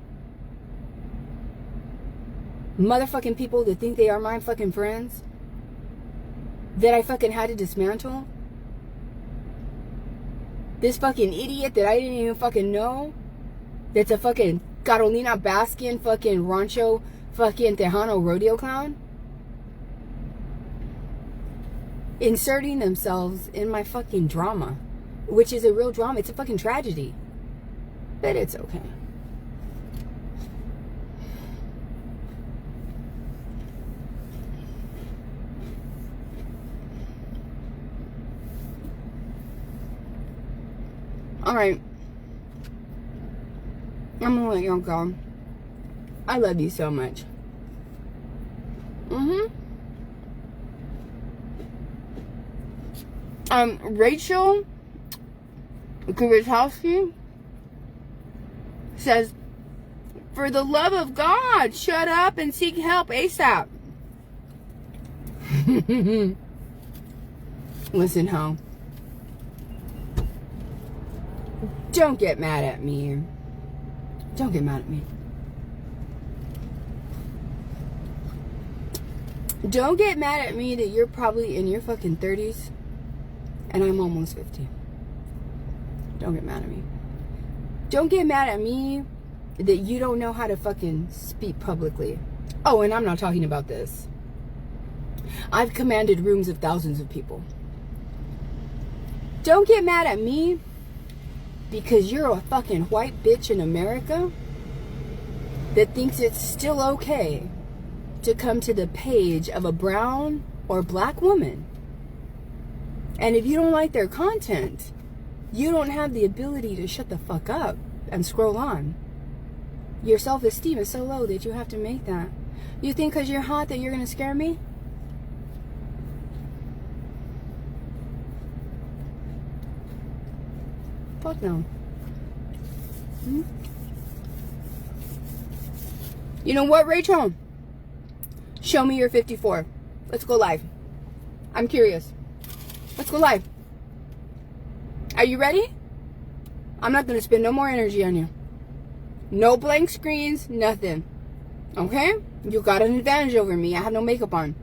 Motherfucking people that think they are my fucking friends. That I fucking had to dismantle. This fucking idiot that I didn't even fucking know. That's a fucking Carolina Baskin fucking Rancho fucking Tejano rodeo clown. Inserting themselves in my fucking drama. Which is a real drama. It's a fucking tragedy. But it's okay. Alright. I'm gonna let y'all go. I love you so much. Rachel Kubitowski says, for the love of God, shut up and seek help ASAP. Listen, ho. Don't get mad at me. Don't get mad at me. Don't get mad at me that you're probably in your fucking 30s and I'm almost 50. Don't get mad at me. Don't get mad at me that you don't know how to fucking speak publicly. Oh, and I'm not talking about this. I've commanded rooms of thousands of people. Don't get mad at me because you're a fucking white bitch in America that thinks it's still okay to come to the page of a brown or black woman. And if you don't like their content, you don't have the ability to shut the fuck up and scroll on. Your self-esteem is so low that you have to make that. You think because you're hot that you're going to scare me? Fuck no. You know what, Rachel? Show me your 54. Let's go live. I'm curious. Let's go live. Are you ready? I'm not going to spend no more energy on you. No blank screens, nothing. Okay? You got an advantage over me. I have no makeup on.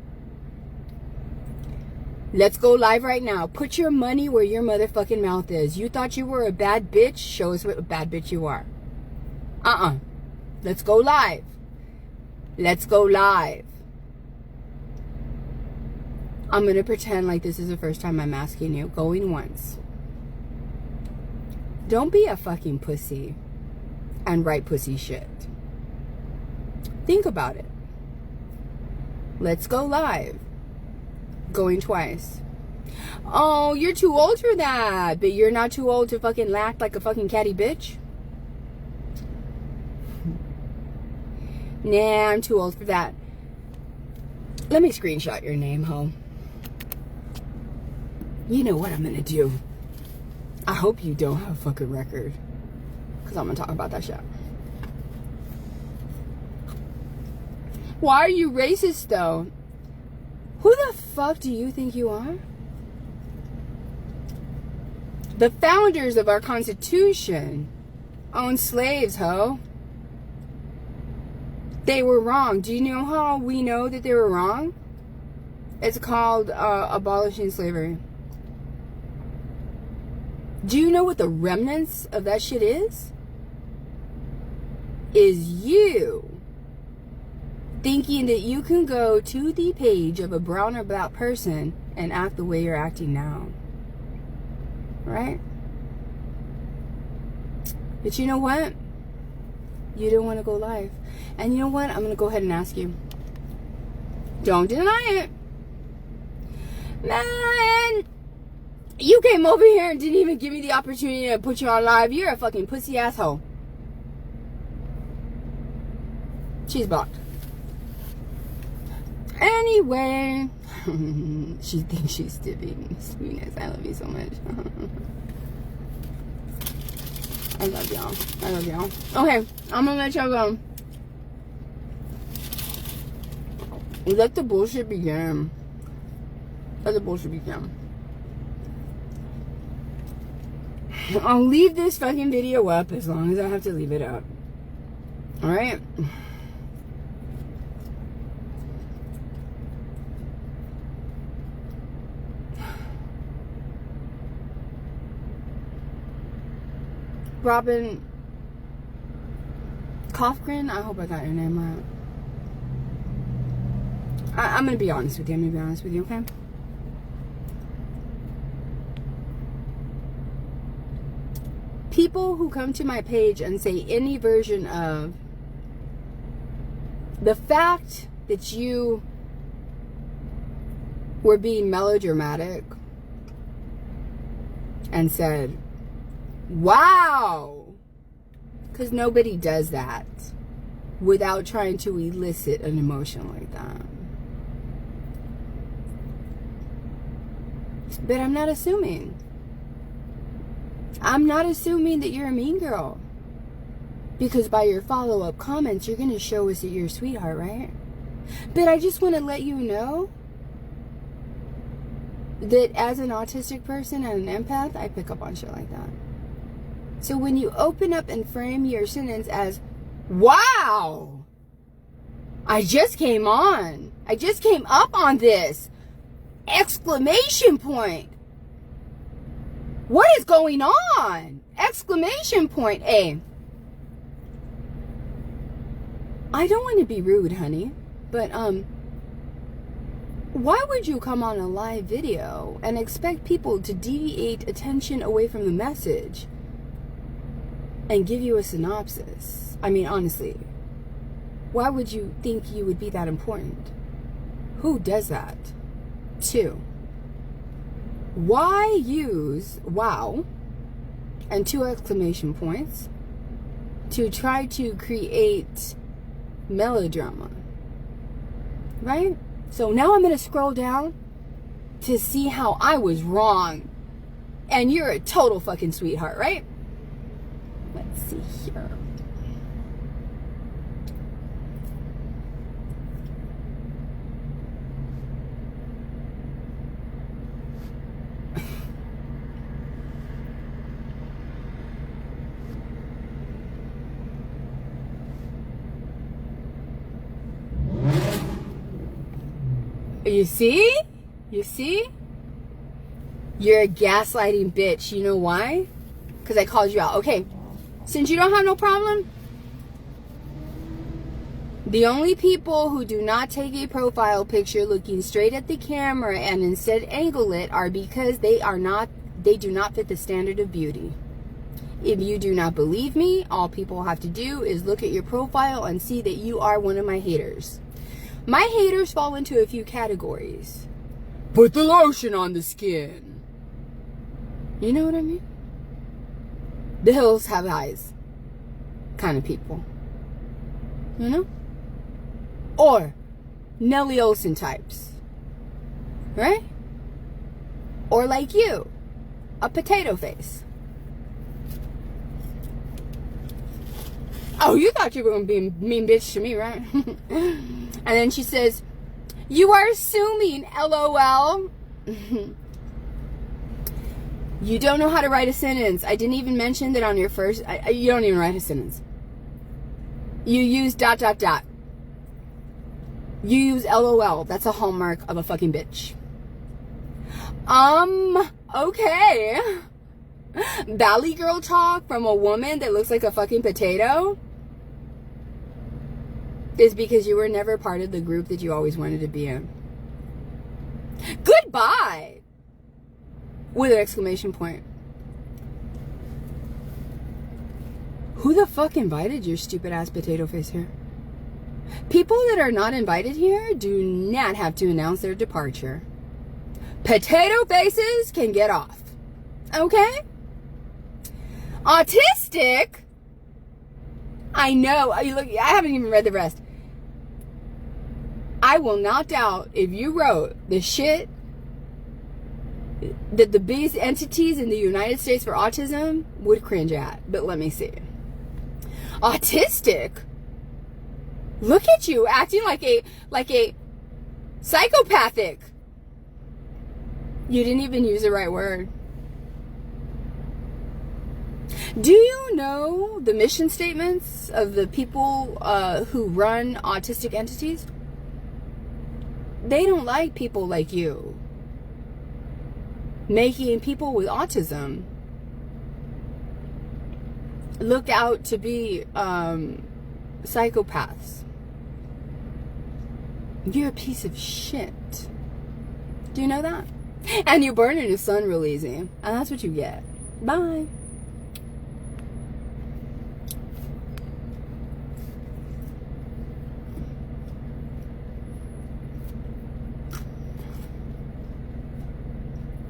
Let's go live right now. Put your money where your motherfucking mouth is. You thought you were a bad bitch? Show us what a bad bitch you are. Let's go live. Let's go live. I'm going to pretend like this is the first time I'm asking you. Going once. Don't be a fucking pussy and write pussy shit. Think about it. Let's go live. Going twice. Oh, you're too old for that. But you're not too old to fucking act like a fucking catty bitch? Nah, I'm too old for that. Let me screenshot your name, ho. You know what I'm gonna do. I hope you don't have a fucking record. Because I'm gonna talk about that shit. Why are you racist, though? Who the fuck do you think you are? The founders of our Constitution owned slaves, ho. They were wrong. Do you know how we know that they were wrong? It's called abolishing slavery. Do you know what the remnants of that shit is? Is you thinking that you can go to the page of a brown or black person and act the way you're acting now. Right? But you know what? You don't want to go live. And you know what? I'm going to go ahead and ask you. Don't deny it. Man, you came over here and didn't even give me the opportunity to put you on live. You're a fucking pussy asshole. She's blocked. Anyway, she thinks she's dipping. Sweetness, I love you so much. I love y'all. I love y'all. Okay, I'm gonna let y'all go. Let the bullshit begin. Let the bullshit begin. I'll leave this fucking video up as long as I have to leave it up. Alright? Robin Kofgren, I hope I got your name right. I'm gonna be honest with you. Okay? People who come to my page and say any version of the fact that you were being melodramatic and said, wow, because nobody does that without trying to elicit an emotion like that. But I'm not assuming. I'm not assuming that you're a mean girl. Because by your follow-up comments, you're going to show us that you're a sweetheart, right? But I just want to let you know that as an autistic person and an empath, I pick up on shit like that. So when you open up and frame your sentence as, wow, I just came up on this, exclamation point. What is going on? Exclamation point. I don't want to be rude, honey, but why would you come on a live video and expect people to deviate attention away from the message and give you a synopsis? I mean, honestly, why would you think you would be that important? Who does that? 2, why use wow and 2 exclamation points to try to create melodrama, right? So now I'm going to scroll down to see how I was wrong and you're a total fucking sweetheart, right? Let's see here. You see? You see? You're a gaslighting bitch. You know why? Because I called you out. Okay, since you don't have no problem, the only people who do not take a profile picture looking straight at the camera and instead angle it are because they do not fit the standard of beauty. If you do not believe me, all people have to do is look at your profile and see that you are one of my haters. My haters fall into a few categories. Put the lotion on the skin. You know what I mean? The hills have eyes kind of people. You know? Or Nelly Olsen types. Right? Or like you, a potato face. Oh, you thought you were going to be a mean bitch to me, right? And then she says, you are assuming, LOL. You don't know how to write a sentence. I didn't even mention that on your first, you don't even write a sentence. You use ... You use LOL. That's a hallmark of a fucking bitch. Okay. Valley girl talk from a woman that looks like a fucking potato is because you were never part of the group that you always wanted to be in. Goodbye! With an exclamation point. Who the fuck invited your stupid ass potato face here? People that are not invited here do not have to announce their departure. Potato faces can get off. Okay? Autistic? I know. I haven't even read the rest. I will not doubt if you wrote the shit that the biggest entities in the United States for autism would cringe at. But let me see. Autistic? Look at you acting like a psychopathic. You didn't even use the right word. Do you know the mission statements of the people who run autistic entities? They don't like people like you making people with autism look out to be psychopaths. You're a piece of shit. Do you know that? And you burn in the sun real easy. And that's what you get. Bye.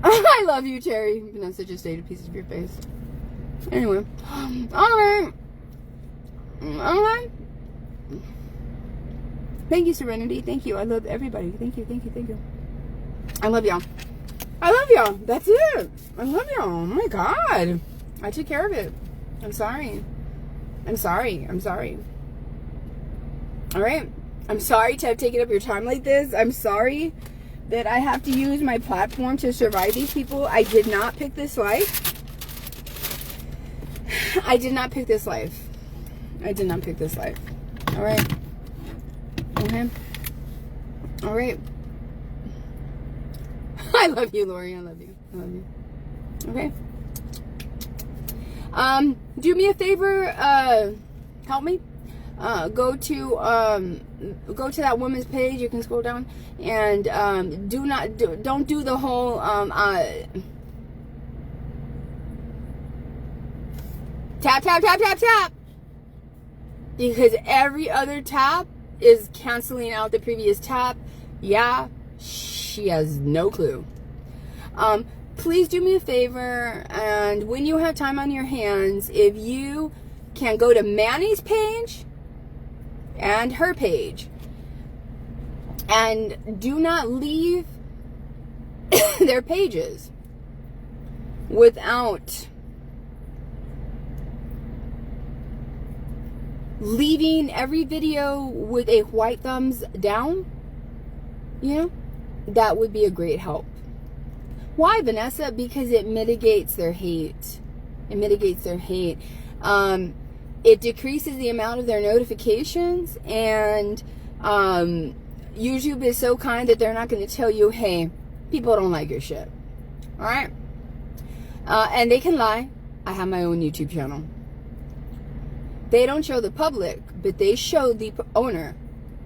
I love you, Cherry. Vanessa just ate a piece of your face. Anyway. Alright. Alright. Thank you, Serenity. Thank you. I love everybody. Thank you, thank you, thank you. I love y'all. I love y'all. That's it. I love y'all. Oh my God. I took care of it. I'm sorry. I'm sorry. I'm sorry. Alright. I'm sorry to have taken up your time like this. I'm sorry that I have to use my platform to survive these people. I did not pick this life. I did not pick this life. I did not pick this life. Alright. Okay. Alright. I love you, Lori. I love you. I love you. Okay. Do me a favor, help me. Go to that woman's page. You can scroll down and don't do the whole tap tap tap tap tap, because every other tap is canceling out the previous tap. Yeah, she has no clue. Please do me a favor, and when you have time on your hands, if you can go to Manny's page and her page, and do not leave their pages without leaving every video with a white thumbs down, you know, that would be a great help. Why, Vanessa? Because it mitigates their hate. It mitigates their hate. It decreases the amount of their notifications, and YouTube is so kind that they're not going to tell you, hey, people don't like your shit. Alright? And they can lie. I have my own YouTube channel. They don't show the public, but they show the owner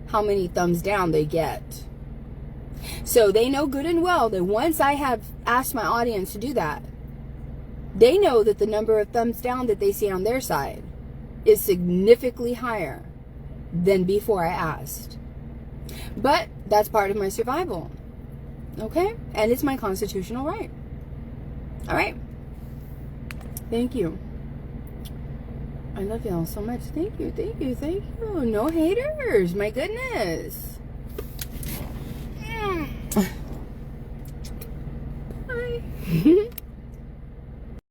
how many thumbs down they get. So they know good and well that once I have asked my audience to do that, they know that the number of thumbs down that they see on their side is significantly higher than before I asked. But that's part of my survival. Okay? And it's my constitutional right. Alright? Thank you. I love y'all so much. Thank you, thank you, thank you. No haters. My goodness. Bye.